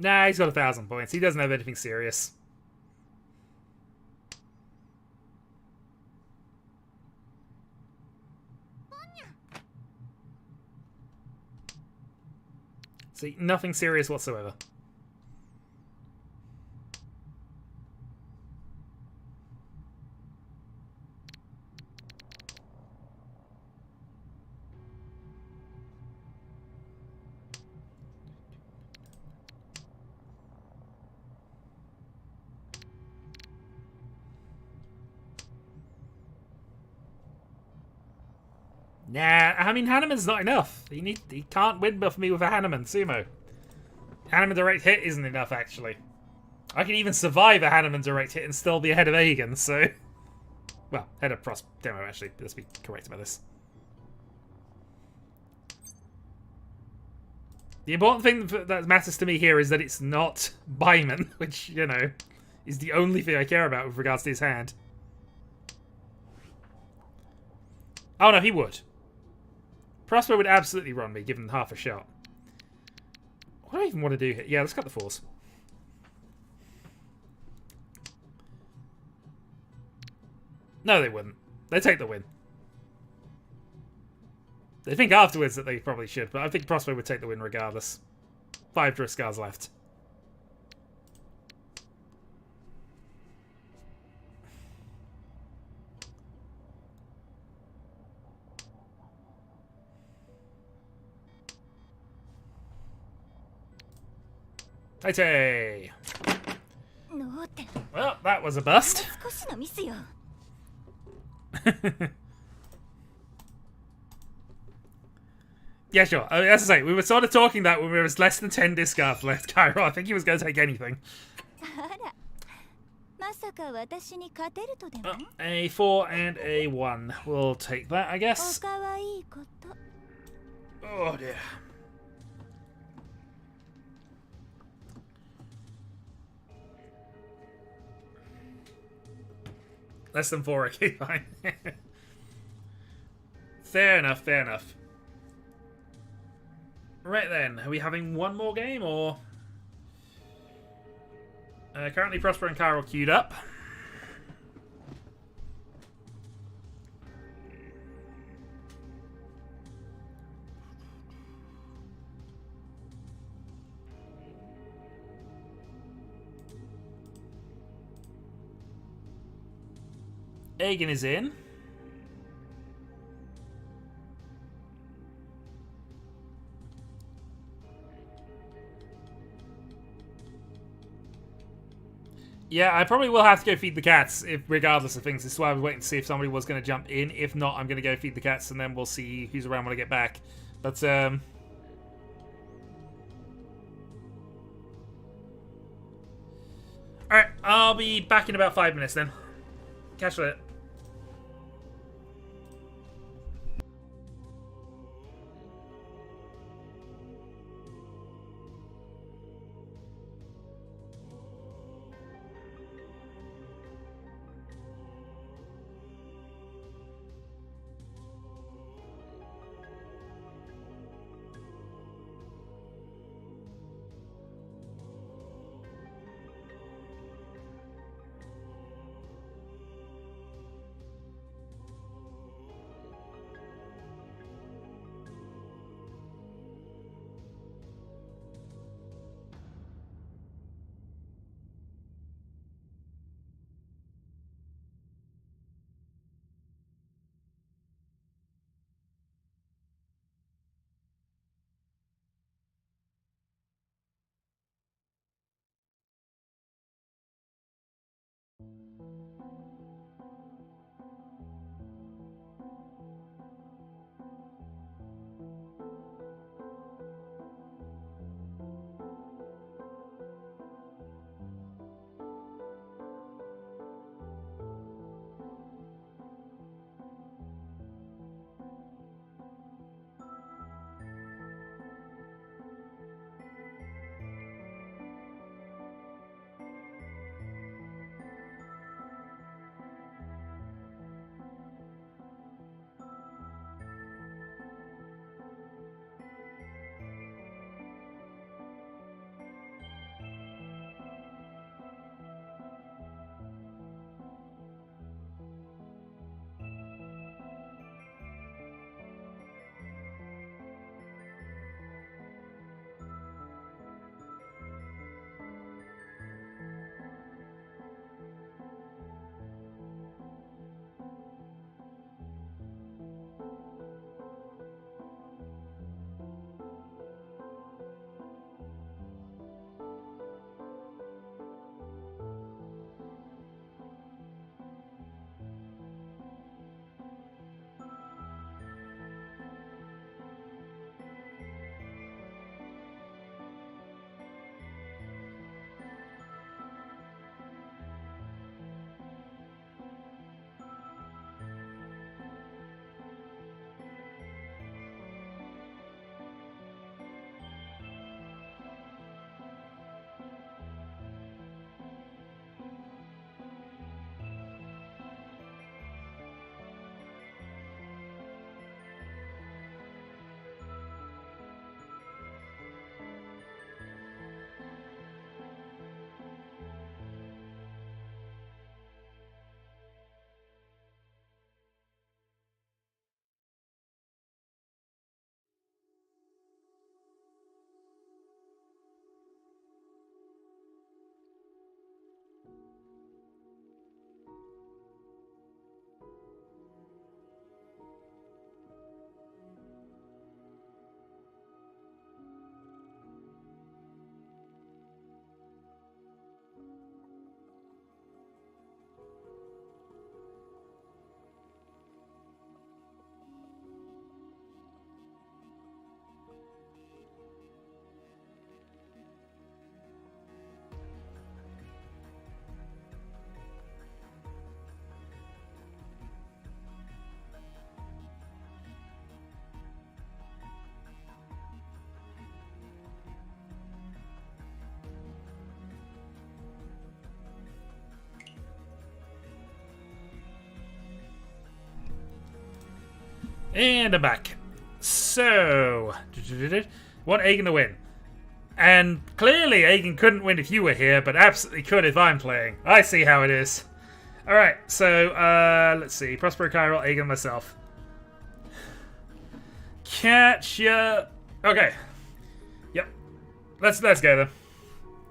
Nah, he's got 1,000 points. He doesn't have anything serious. See, nothing serious whatsoever. Nah, I mean, Hanneman's not enough. He can't win buff me with a Hanneman, Sumo. Hanneman direct hit isn't enough, actually. I can even survive a Hanneman direct hit and still be ahead of Aegon, so... Well, ahead of Demo, actually. Let's be correct about this. The important thing that matters to me here is that it's not Byman, which, you know, is the only thing I care about with regards to his hand. Oh, no, he would. Prospero would absolutely run me, given half a shot. What do I even want to do here? Yeah, let's cut the force. No, they wouldn't. They take the win. They think afterwards that they probably should, but I think Prospero would take the win regardless. 5 Driscars left. Hey! Well, that was a bust. Yeah, sure. I mean, as I say, we were sort of talking that when there was less than 10 discards left, Cairo. I think he was going to take anything. Oh, a 4 and a 1. We'll take that, I guess. Oh, dear. Less than 4, okay, fine. Fair enough, fair enough. Right then, are we having one more game or? Currently, Prosper and Carol queued up. Aegon is in. Yeah, I probably will have to go feed the cats, regardless of things. This is why I was waiting to see if somebody was going to jump in. If not, I'm going to go feed the cats, and then we'll see who's around when I get back. But, Alright, I'll be back in about 5 minutes then. Catch you later. And I'm back. So, Want Aegon to win. And clearly Aegon couldn't win if you were here, but absolutely could if I'm playing. I see how it is. Alright, so let's see. Prospero, Chiral, Aegon, myself. Catch ya. Okay. Yep. Let's go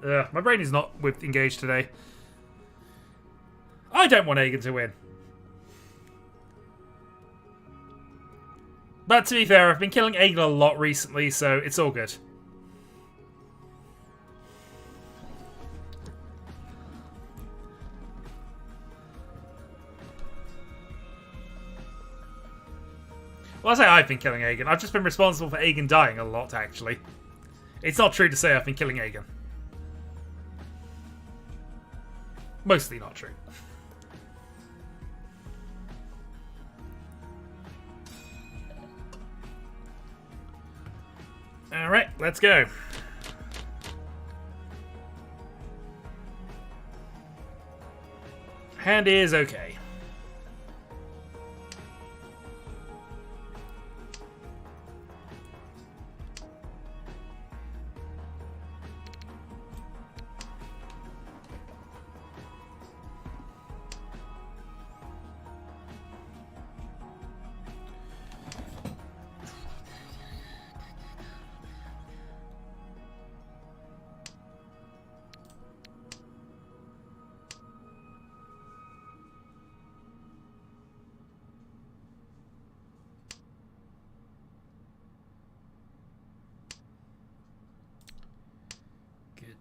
then. My brain is not with engaged today. I don't want Aegon to win. But to be fair, I've been killing Aegon a lot recently, so it's all good. Well, I say I've been killing Aegon. I've just been responsible for Aegon dying a lot, actually. It's not true to say I've been killing Aegon. Mostly not true. Alright, let's go. Hand is okay.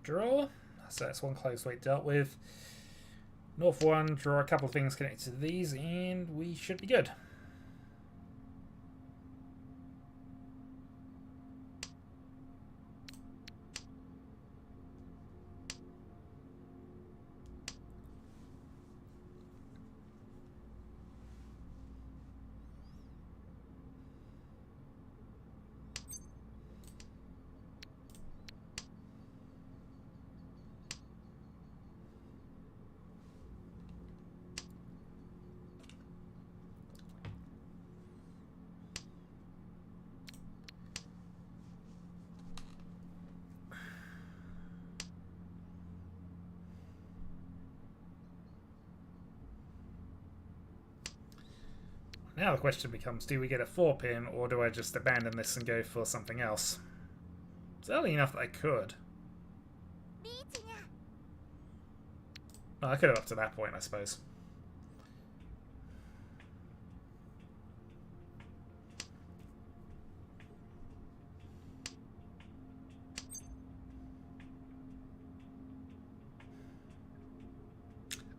Draw. So that's one close weight dealt with. North 1, draw a couple of things connected to these, and we should be good. Now the question becomes, do we get a 4-pin, or do I just abandon this and go for something else? It's early enough that I could. Oh, I could have up to that point, I suppose.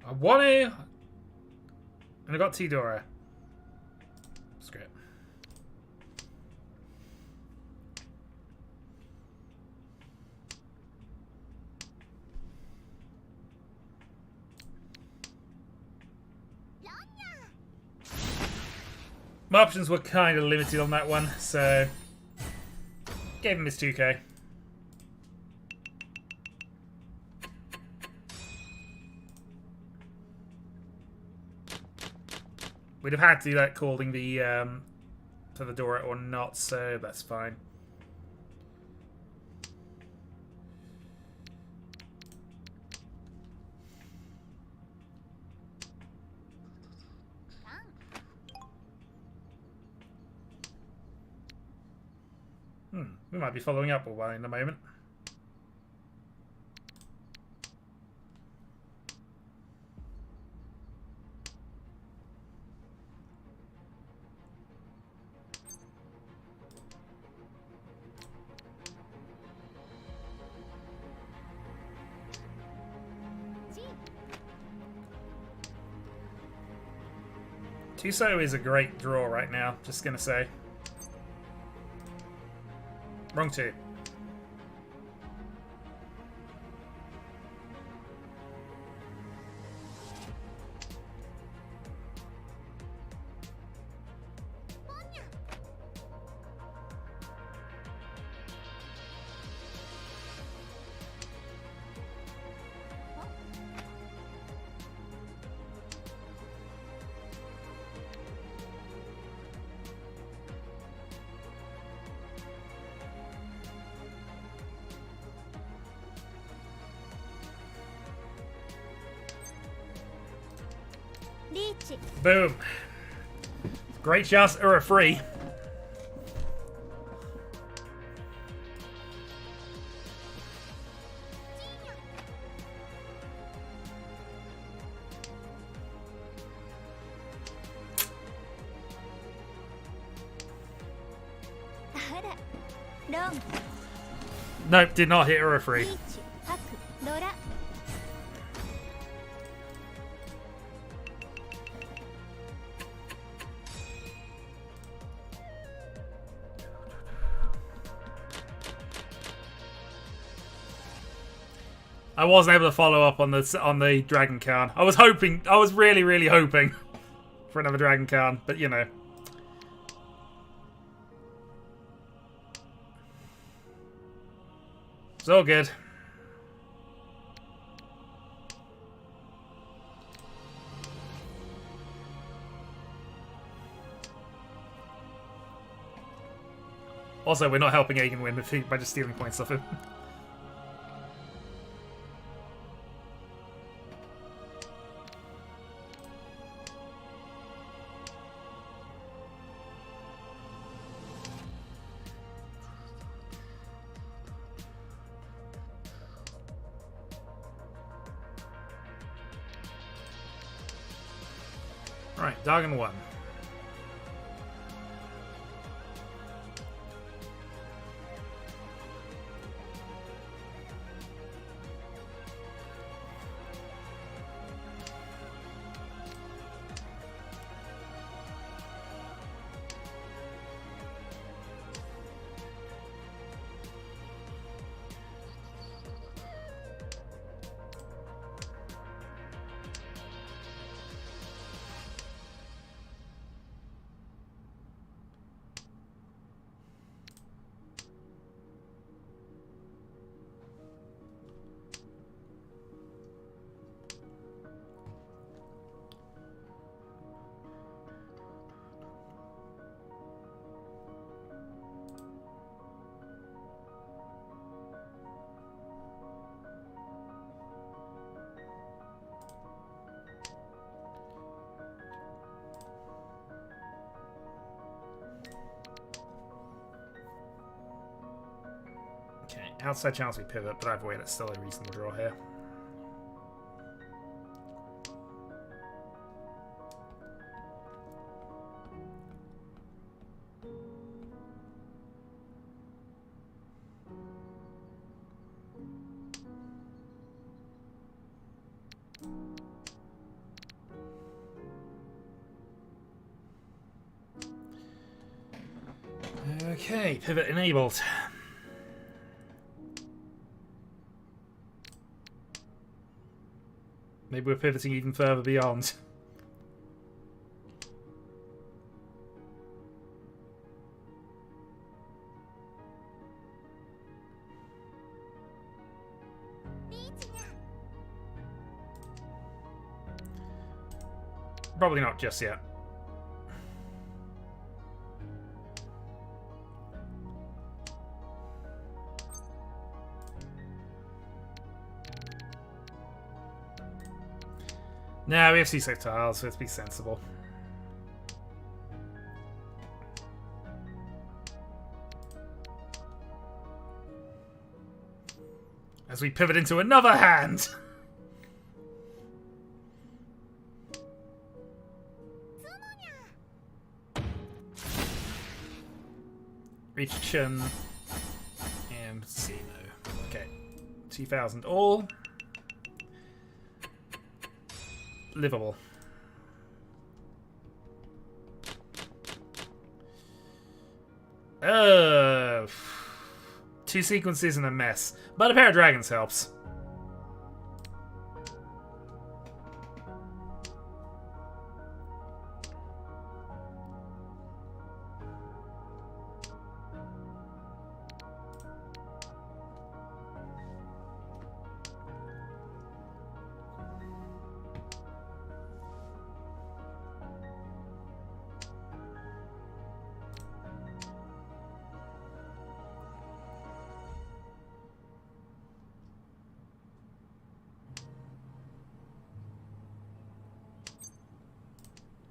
I want to... And I got T-Dora. Screw it. My options were kind of limited on that one, so gave him his 2k. We'd have had to do that calling the for the door or not, so that's fine. We might be following up all in a moment. Tuso is a great draw right now, just gonna say. Wrong 2. し Boom. Great chance to a free. Nope, did not hit a referee. Riichi, Haku, Nora. I wasn't able to follow up on the Dragon Khan. I was really, really hoping for another Dragon Khan, but you know. It's all good. Also, we're not helping Agen win by just stealing points off him. Right, Dagon 1. Okay, outside chance we pivot, but either way, that's still a reasonable draw here. Okay, pivot enabled. Maybe we're pivoting even further beyond. Probably not just yet. Nah, we have C6 tiles, so let's be sensible. As we pivot into another hand! Riichi and Sino. Okay. 2,000 all. Livable. Two sequences and a mess. But a pair of dragons helps.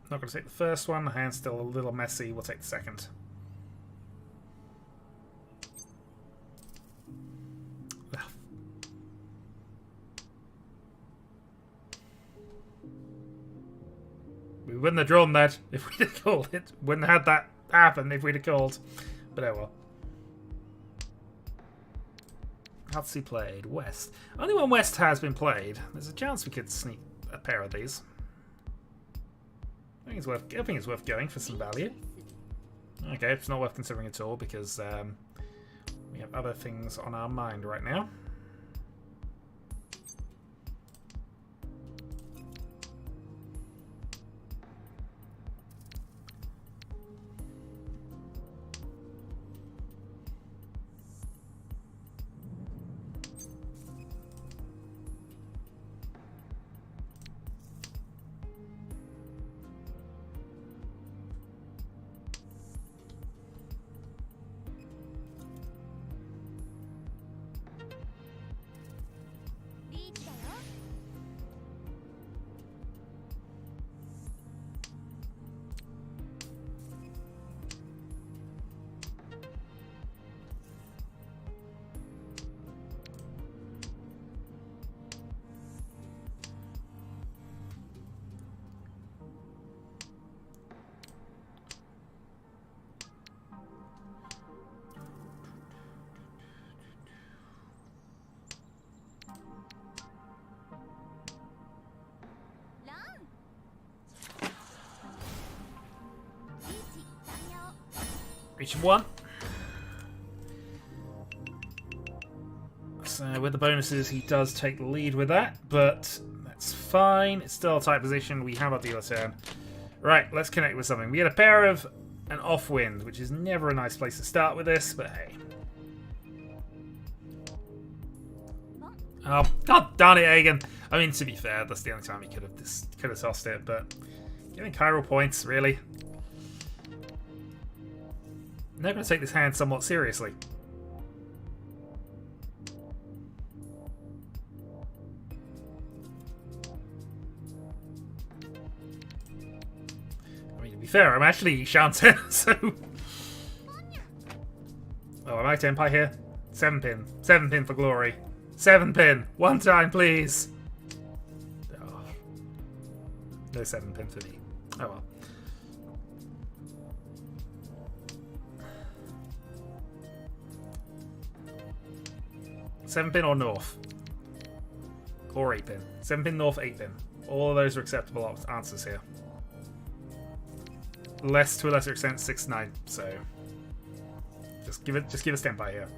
Not going to take the first one. The hand's still a little messy. We'll take the second. We wouldn't have drawn that if we'd have called it. Wouldn't have had that happen if we'd have called. But oh well. Hatsu played. West. Only when West has been played. There's a chance we could sneak a pair of these. I think it's worth going for some value. Okay, it's not worth considering at all because we have other things on our mind right now. Riichi 1. So with the bonuses, he does take the lead with that, but that's fine. It's still a tight position. We have our dealer turn. Right, let's connect with something. We get a pair of an off-wind, which is never a nice place to start with this, but hey. Oh, god darn it, Hagen. I mean, to be fair, that's the only time he could have tossed it, but giving chiral points, really? They're going to take this hand somewhat seriously. I mean, to be fair, I'm actually Shanten, so... Oh, am I Tenpai here? 7 pin. 7 pin for glory. 7 pin. One time, please. Oh. No 7 pin for me. Oh well. Seven pin or north? Or 8 pin? 7 pin north, 8 pin. All of those are acceptable answers here. Less to a lesser extent, 6-9. So just give us Tenpai here.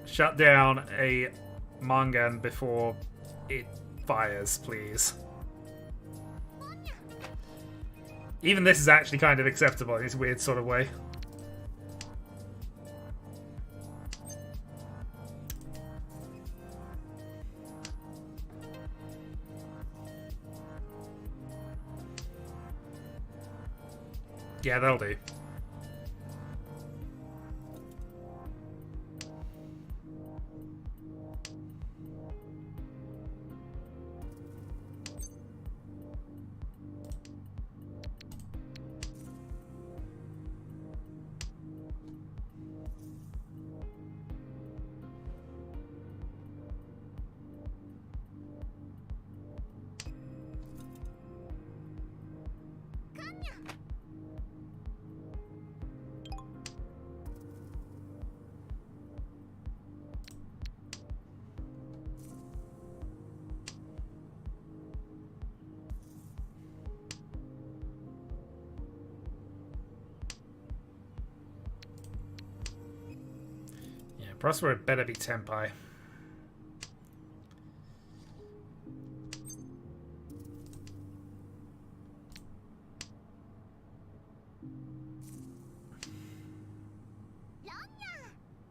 Shut down a Mangan before it fires, please. Even this is actually kind of acceptable in this weird sort of way. Yeah, that'll do. Prospero better be Tenpai.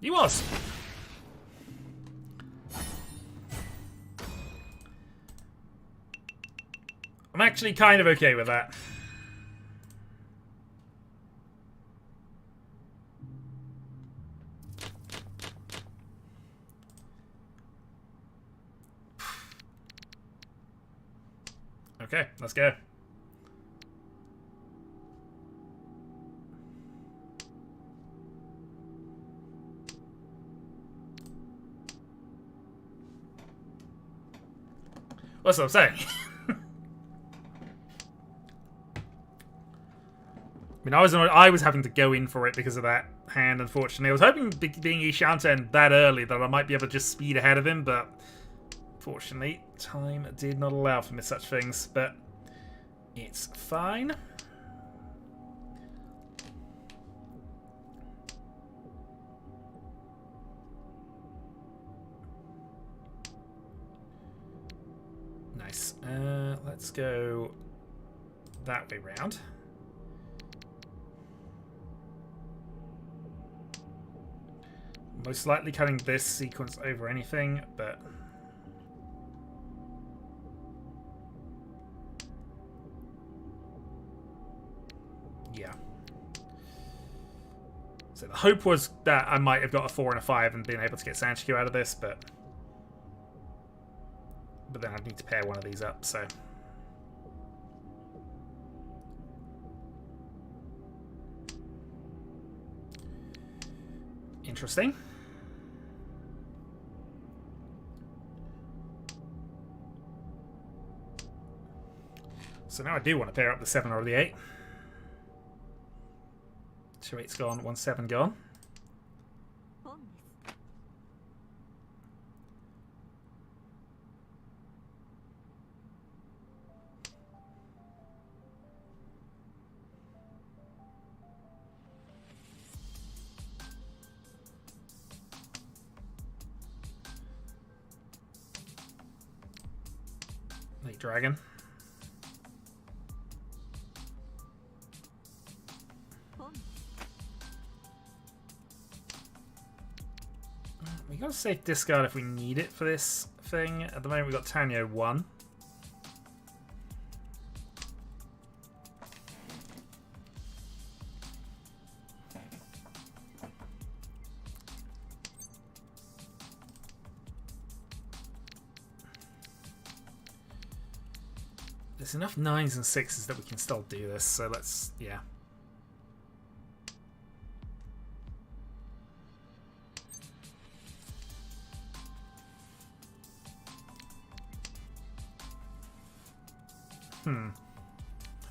He was. I'm actually kind of okay with that. Okay, let's go. That's what I'm saying. I mean, I was having to go in for it because of that hand, unfortunately. I was hoping, being Ishanten that early, that I might be able to just speed ahead of him, but fortunately, time did not allow for such things. But it's fine. Nice. Let's go that way round. Most likely cutting this sequence over anything, but yeah. So the hope was that I might have got a 4 and a 5 and been able to get Sanchiku out of this, but then I'd need to pair one of these up, so. Interesting. So now I do want to pair up the 7 or the 8. 2 8's gone, 1 7 gone. Late dragon. We got a safe discard if we need it for this thing. At the moment, we've got Tanyo 1. There's enough 9s and 6s that we can still do this, so let's, yeah.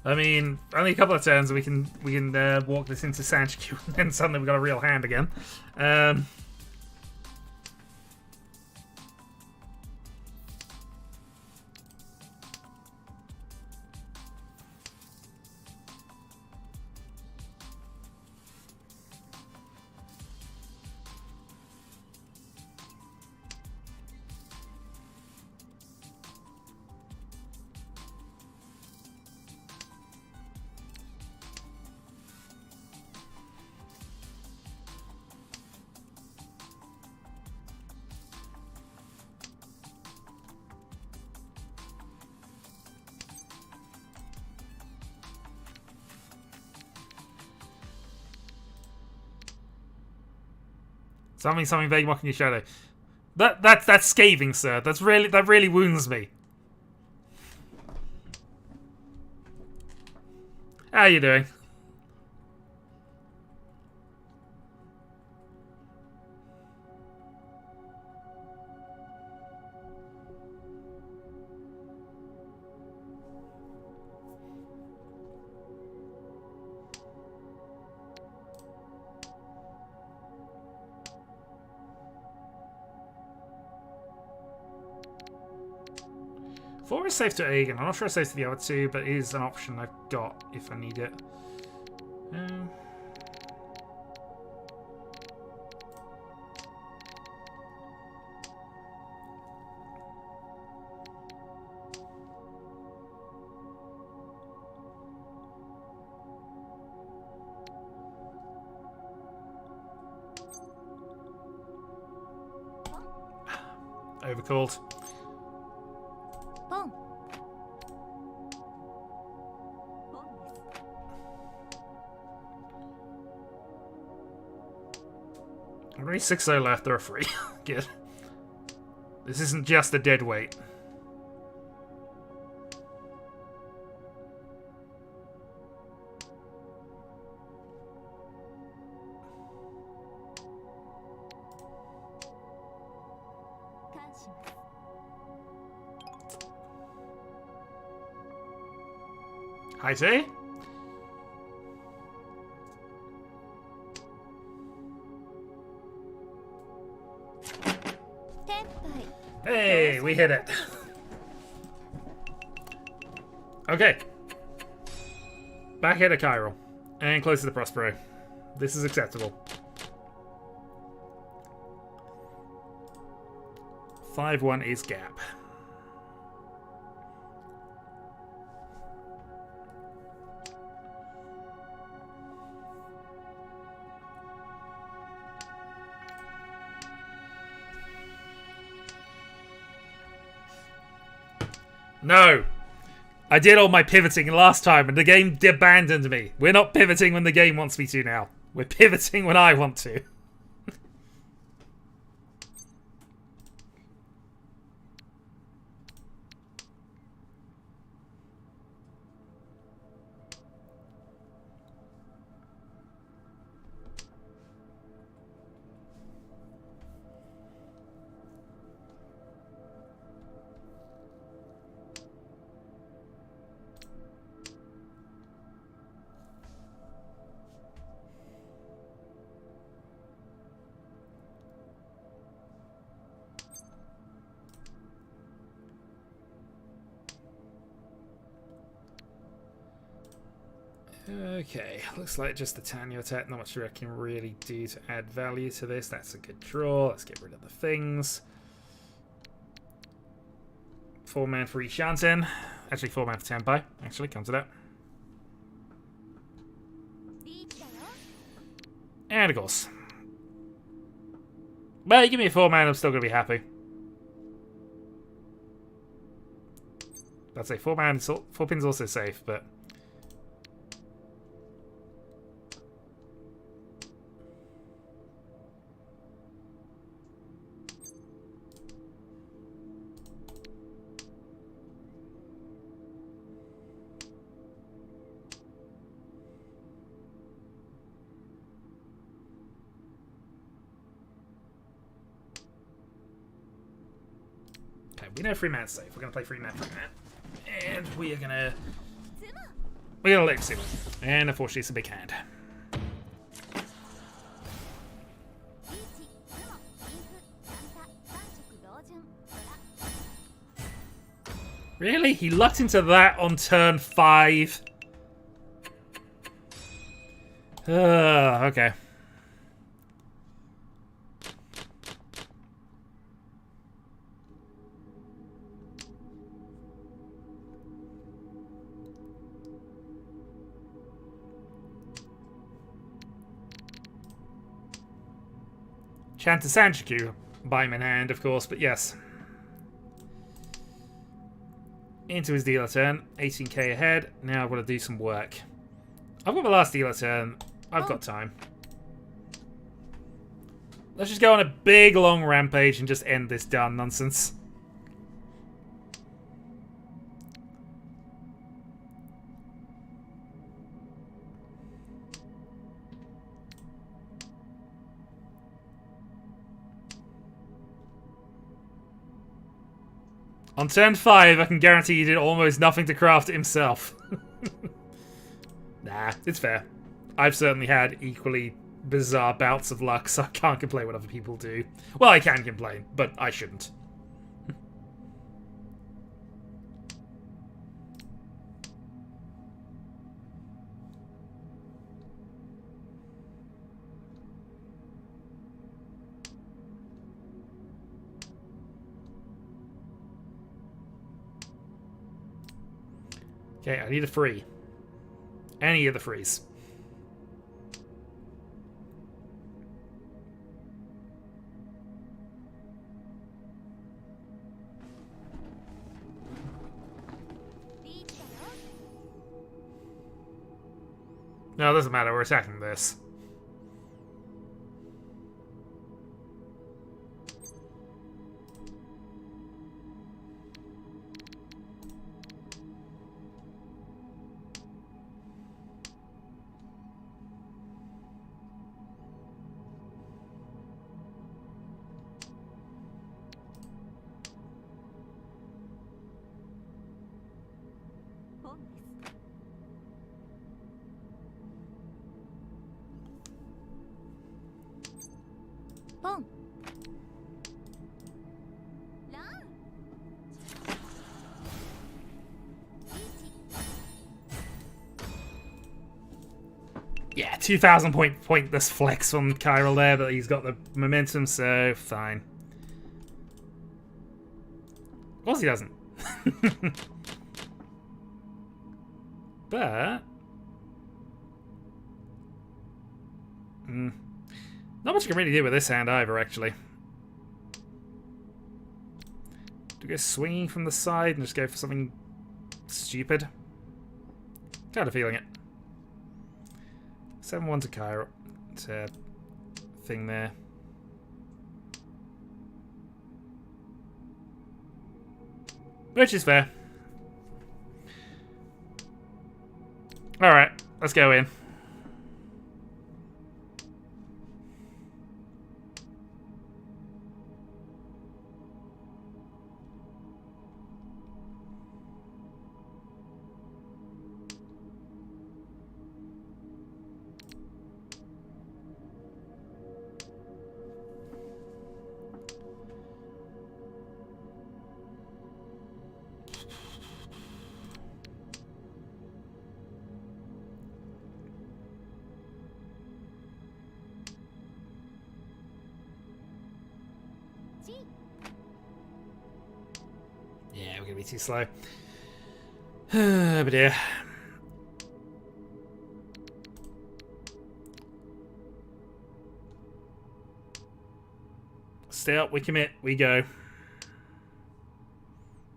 I mean, only a couple of turns we can walk this into Sanchiku, and then suddenly we've got a real hand again. Something vague mocking your shadow. That's scathing, sir. That really wounds me. How are you doing? Four is safe to Aegon. I'm not sure it's safe to the other two, but it is an option I've got if I need it. Overcalled. Only 6-0 left, there are 3. Good. This isn't just a dead weight. I see. Hey, we hit it. Okay. Back at a Chiral. And close to the Prospero. This is acceptable. 5-1 is gap. No! I did all my pivoting last time and the game abandoned me. We're not pivoting when the game wants me to now. We're pivoting when I want to. Okay, looks like just the Tanya attack. Not much I can really do to add value to this. That's a good draw. Let's get rid of the things. 4-man for each Shanten. Actually, 4-man for Tenpai. Actually, come to that. And of course. Well, you give me a 4-man, I'm still going to be happy. I'd say 4-man, 4-pin's also safe, but... we know 3-man's safe. We're gonna play 3-man, 3-man. And we're gonna let him see one. And unfortunately it's a big hand. Really? He lucked into that on turn 5. Okay. Chanta Sanjiku, by him in hand, of course, but yes. Into his dealer turn, 18k ahead. Now I've got to do some work. I've got my last dealer turn. I've got time. Let's just go on a big long rampage and just end this darn nonsense. On turn 5, I can guarantee he did almost nothing to craft it himself. Nah, it's fair. I've certainly had equally bizarre bouts of luck, so I can't complain what other people do. Well, I can complain, but I shouldn't. Okay, I need a free. Any of the frees. No, it doesn't matter. We're attacking this. ポン Yeah, 2,000 pointless flex from Chiral there, but he's got the momentum, so fine. Of course he doesn't. But... not much you can really do with this hand either, actually. Do we go swinging from the side and just go for something stupid? Kind of feeling it. 7-1 to Chiral. To thing there. Which is fair. Alright, let's go in. Yeah, we're gonna be too slow. But yeah. Stay up, we commit, we go.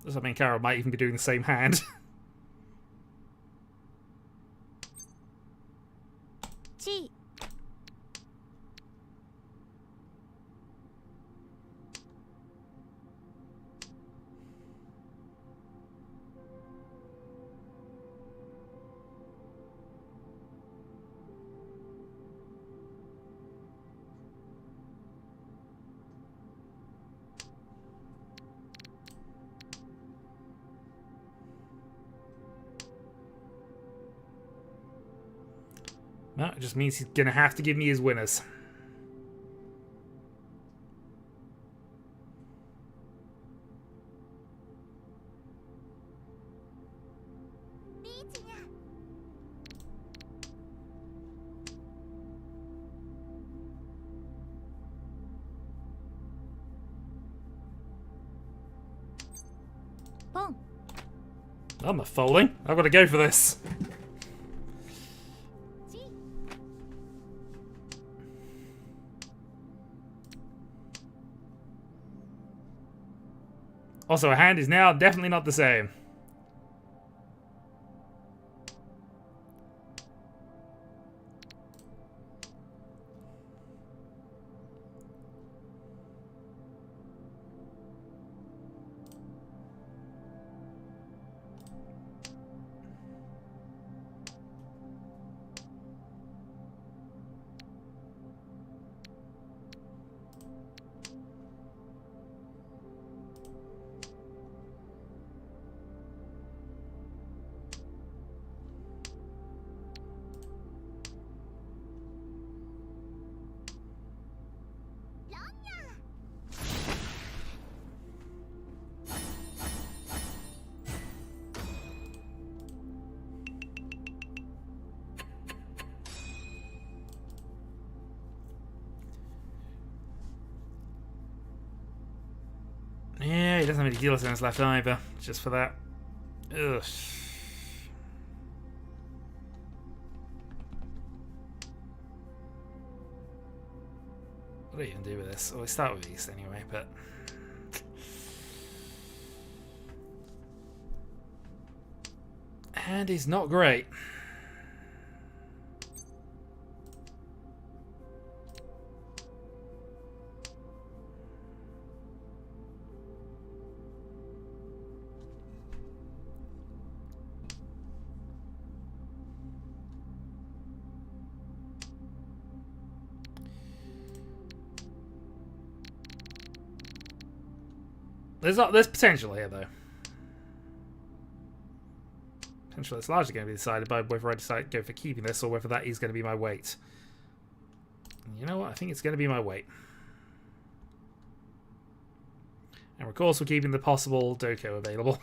Does that mean Chiral might even be doing the same hand? G. No, it just means he's gonna have to give me his winners. Pong. I'm not folding. I've got to go for this. Also, a hand is now definitely not the same. Yeah, he doesn't have any dealer stones left either, just for that. Ugh. What do you even do with this? Oh, we start with East anyway, but... And he's not great. There's potential here, though. Potential it's largely going to be decided by whether I decide to go for keeping this or whether that is going to be my weight. You know what? I think it's going to be my weight. And of course, we're keeping the possible Doko available.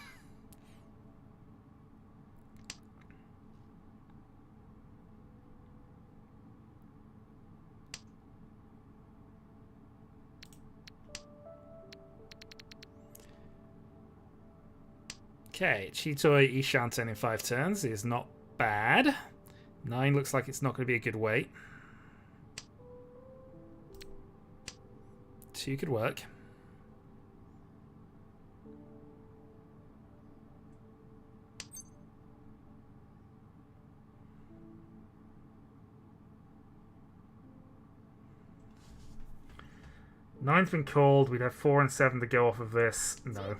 Okay, Chitoi Ishanten in 5 turns is not bad. 9 looks like it's not going to be a good wait. 2 could work. Nine's been called. We'd have 4 and 7 to go off of this. No.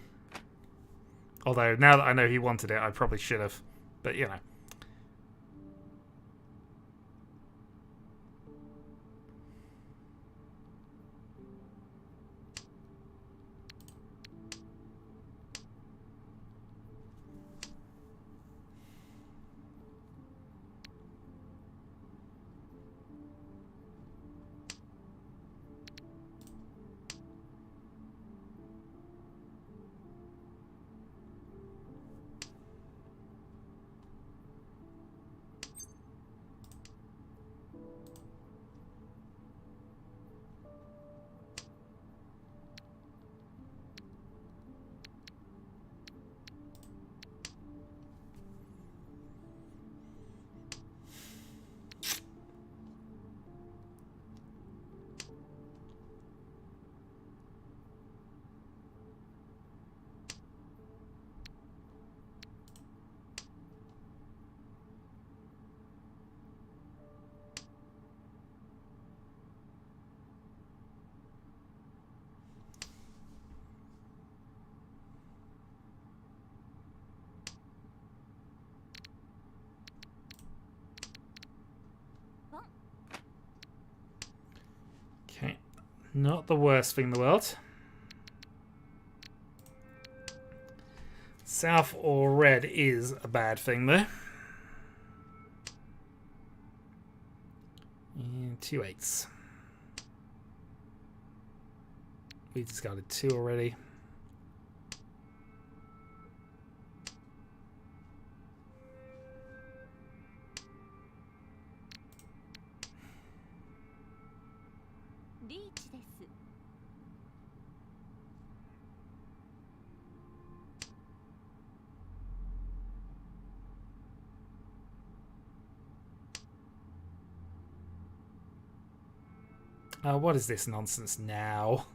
Although, now that I know he wanted it, I probably should have. But, you know. Okay. Not the worst thing in the world. South or red is a bad thing, though. And 2 8s. We discarded 2 already. Riichi です。What is this nonsense now?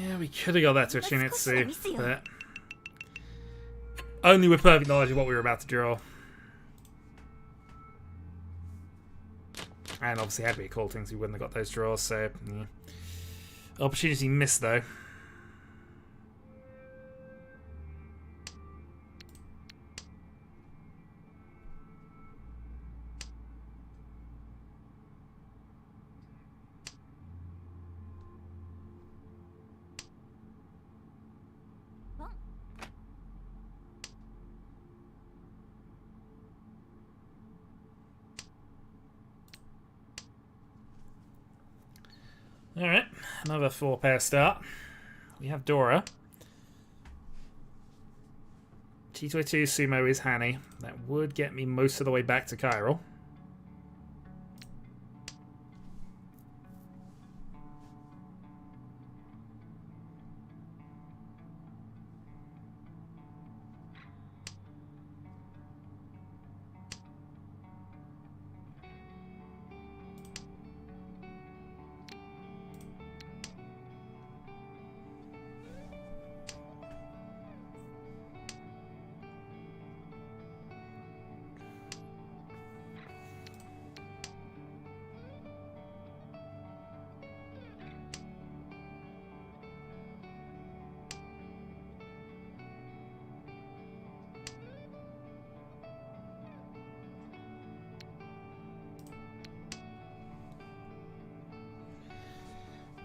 Yeah, we could have got that to a Shinitsu, but only with perfect knowledge of what we were about to draw. And obviously, had we called things, we wouldn't have got those draws, so yeah. Opportunity missed, though. Alright, another 4-pair start. We have Dora. T22 Sumo is Hanny. That would get me most of the way back to Chiral.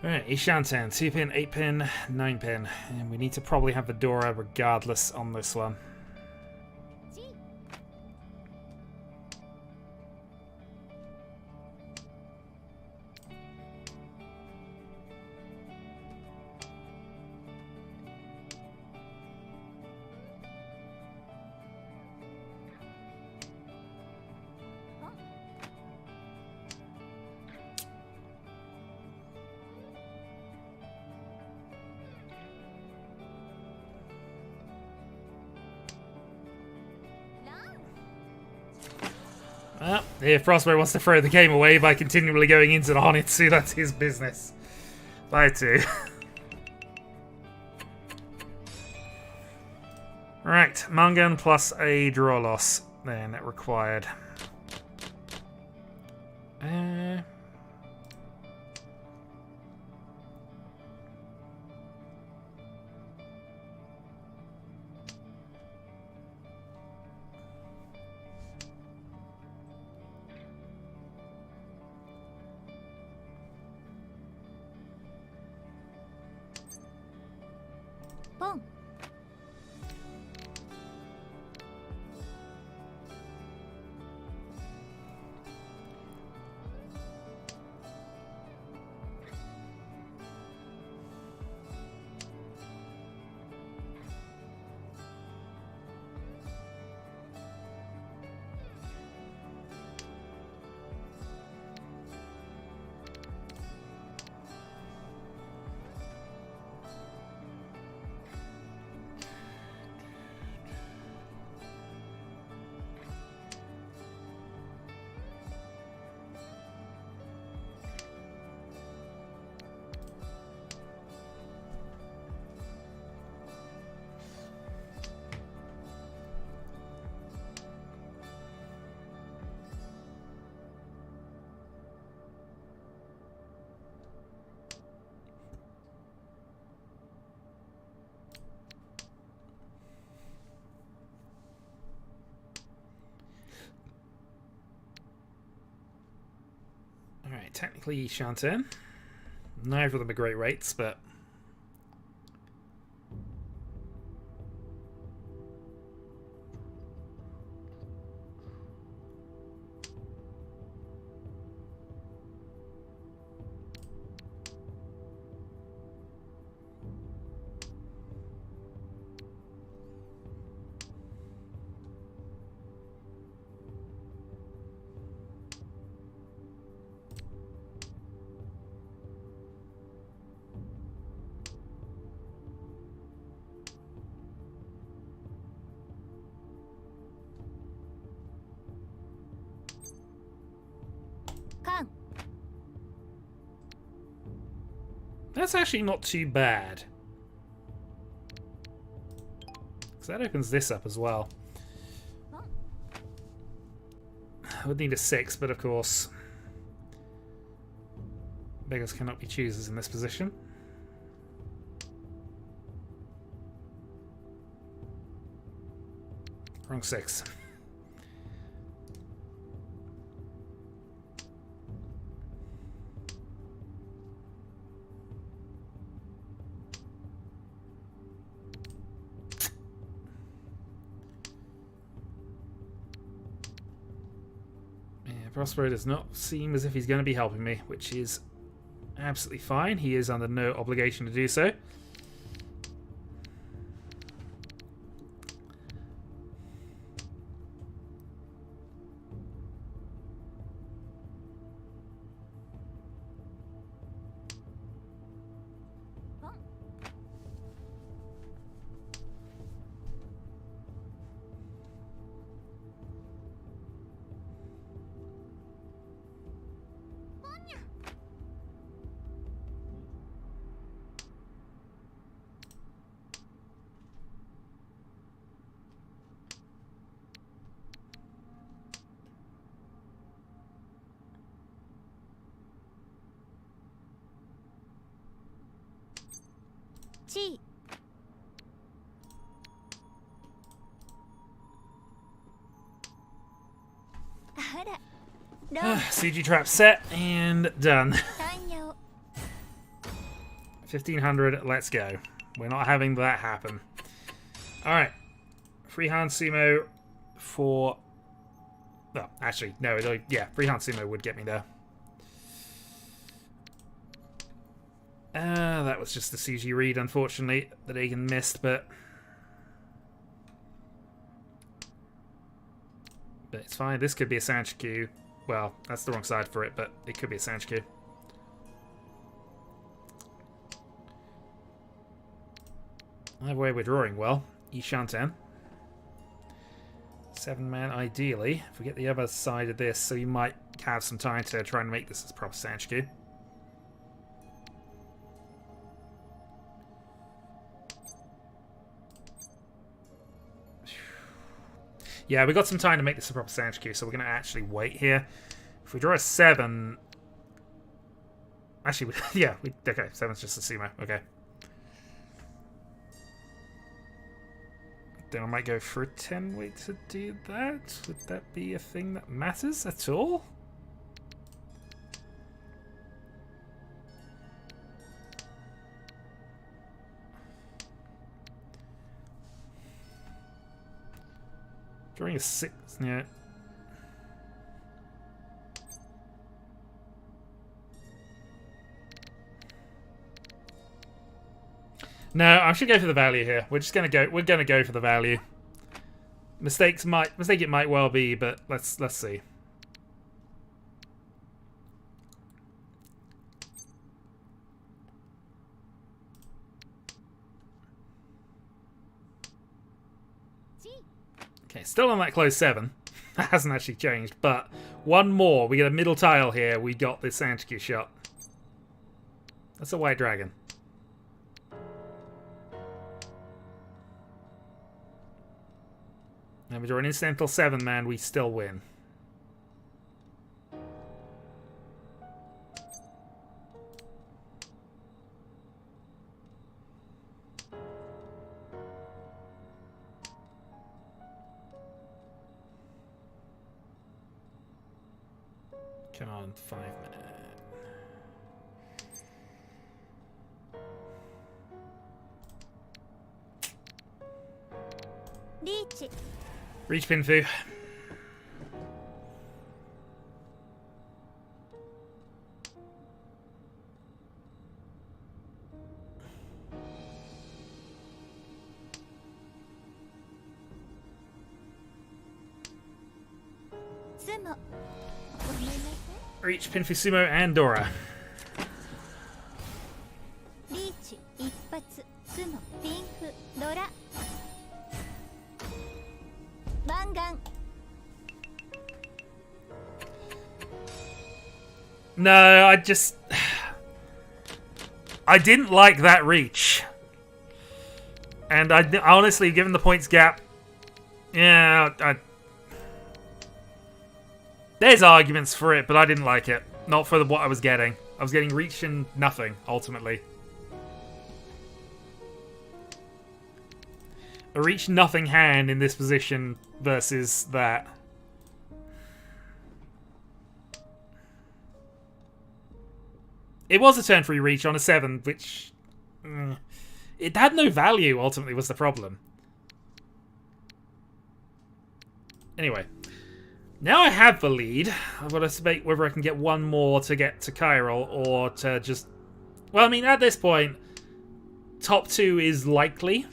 Alright, Ishantan, 2 pin, 8 pin, 9 pin. And we need to probably have the Dora regardless on this one. If Frostbite wants to throw the game away by continually going into the Honitsu, that's his business. 5-2. Right, Mangan plus a draw loss. Then that required. Pong. Alright, technically Shantan. Neither of them are great rates, but... Kang. That's actually not too bad. Because that opens this up as well. I would need a 6, but of course... beggars cannot be choosers in this position. Wrong 6. Prospero does not seem as if he's going to be helping me, which is absolutely fine. He is under no obligation to do so. C あらロー CG trap set and done. 単用 1500, let's go. We're not having that happen. Alright. Freehand sumo for... Well, actually, no. Yeah, freehand sumo would get me there. That was just the CG read, unfortunately, that Egan missed, but it's fine. This could be a Sanchiku. Well, that's the wrong side for it, but it could be a Sanchiku. Either way, we're drawing well. Ishanten. 7-man, ideally. If we get the other side of this, so you might have some time to try and make this as proper Sanchiku. Yeah, we got some time to make this a proper Sanchiku, so we're going to actually wait here. If we draw a 7... Actually, yeah, okay, 7's just a sumo, okay. Then I might go for a 10 way to do that. Would that be a thing that matters at all? Drawing a 6, yeah. No, I should go for the value here. We're just gonna go. We're gonna go for the value. Mistake it might well be, but let's see. Okay, still on that close 7. That hasn't actually changed, but one more. We get a middle tile here. We got this Sanchiku shot. That's a white dragon. And we draw an incidental 7-man, we still win. Come on, 5 minutes. Riichi Reach Pinfu. Sumo Reach Pinfu Sumo and Dora. リーチ一発スモピンフドラバンガン No, I didn't like that reach. And honestly, given the points gap, yeah, there's arguments for it, but I didn't like it. Not for what I was getting. I was getting reach and nothing, ultimately. A reach nothing hand in this position versus that. It was a turn 3 reach on a 7, which... it had no value, ultimately, was the problem. Anyway. Now I have the lead. I've got to debate whether I can get one more to get to Chiral, or to just... Well, I mean, at this point, top 2 is likely.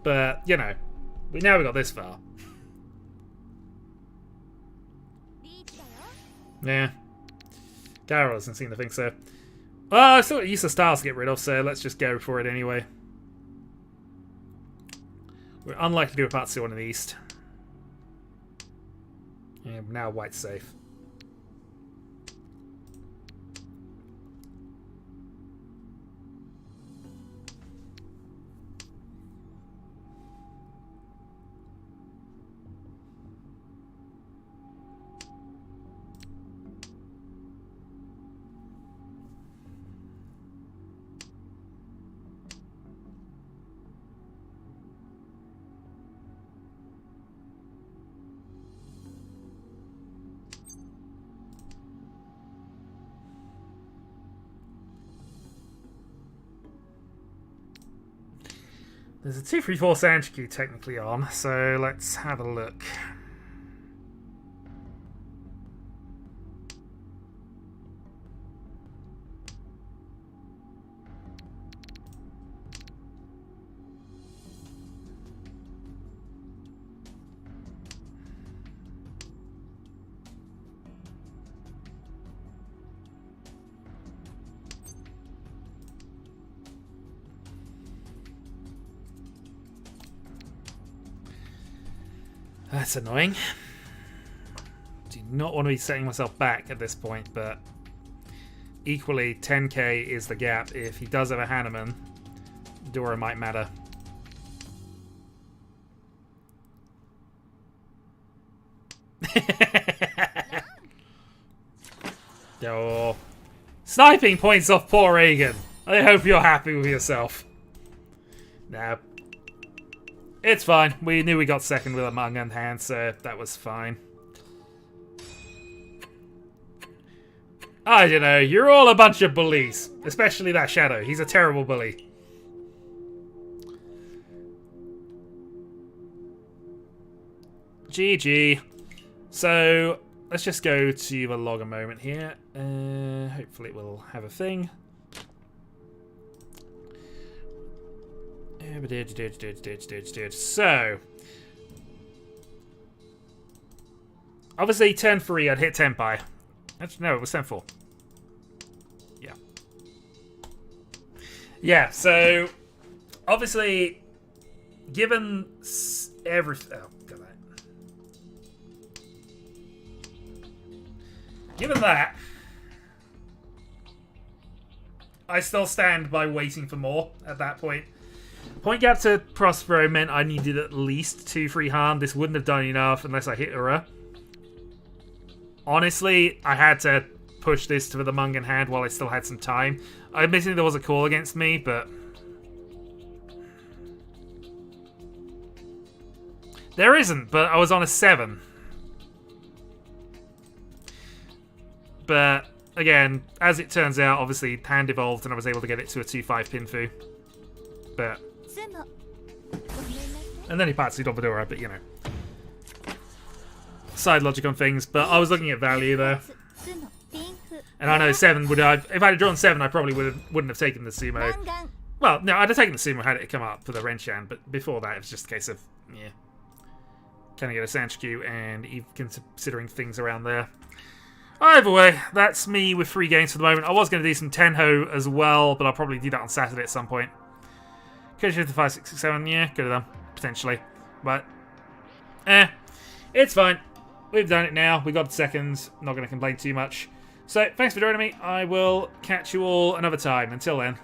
But, you know, now we got this far. Yeah. Chiral doesn't seem to think so. Well, I still got useless styles to get rid of, so let's just go for it anyway. We're unlikely to do a part 2 in the east. Yeah, now white's safe. There's a 234 Sanchiku technically on, so let's have a look. That's annoying. Do not want to be setting myself back at this point, but equally 10k is the gap. If he does have a Hanneman, Dora might matter. Oh. Sniping points off poor Reagan. I hope you're happy with yourself. Nah. It's fine. We knew we got second with a Mahjong in hand, so that was fine. I don't know. You're all a bunch of bullies. Especially that Shadow. He's a terrible bully. GG. So, let's just go to the log a moment here. Hopefully it will have a thing. So, obviously turn 3 I'd hit Tenpai. Actually, no, it was turn 4. Yeah. Yeah, so obviously given everything, oh, got that. Given that, I still stand by waiting for more at that point. Point gap to Prospero meant I needed at least 2 free harm. This wouldn't have done enough unless I hit Ura. Honestly, I had to push this to the Mahjong in hand while I still had some time. Admittedly, there was a call against me, but there isn't, but I was on a 7. But again, as it turns out, obviously hand evolved and I was able to get it to a 2-5 Pinfu. But and then he patsied Obadura, but you know. Side logic on things, but I was looking at value there. And I know 7 would have, if I had drawn 7, I probably wouldn't have taken the sumo. Well, no, I'd have taken the sumo had it come up for the Renshan, but before that it was just a case of, yeah. Can I get a Sanchiku and even considering things around there. Either way, that's me with 3 games for the moment. I was going to do some Tenho as well, but I'll probably do that on Saturday at some point. Could shift to 5, 6, 6, 7, yeah, could have done, potentially. But, it's fine. We've done it now. We got seconds. Not going to complain too much. So, thanks for joining me. I will catch you all another time. Until then.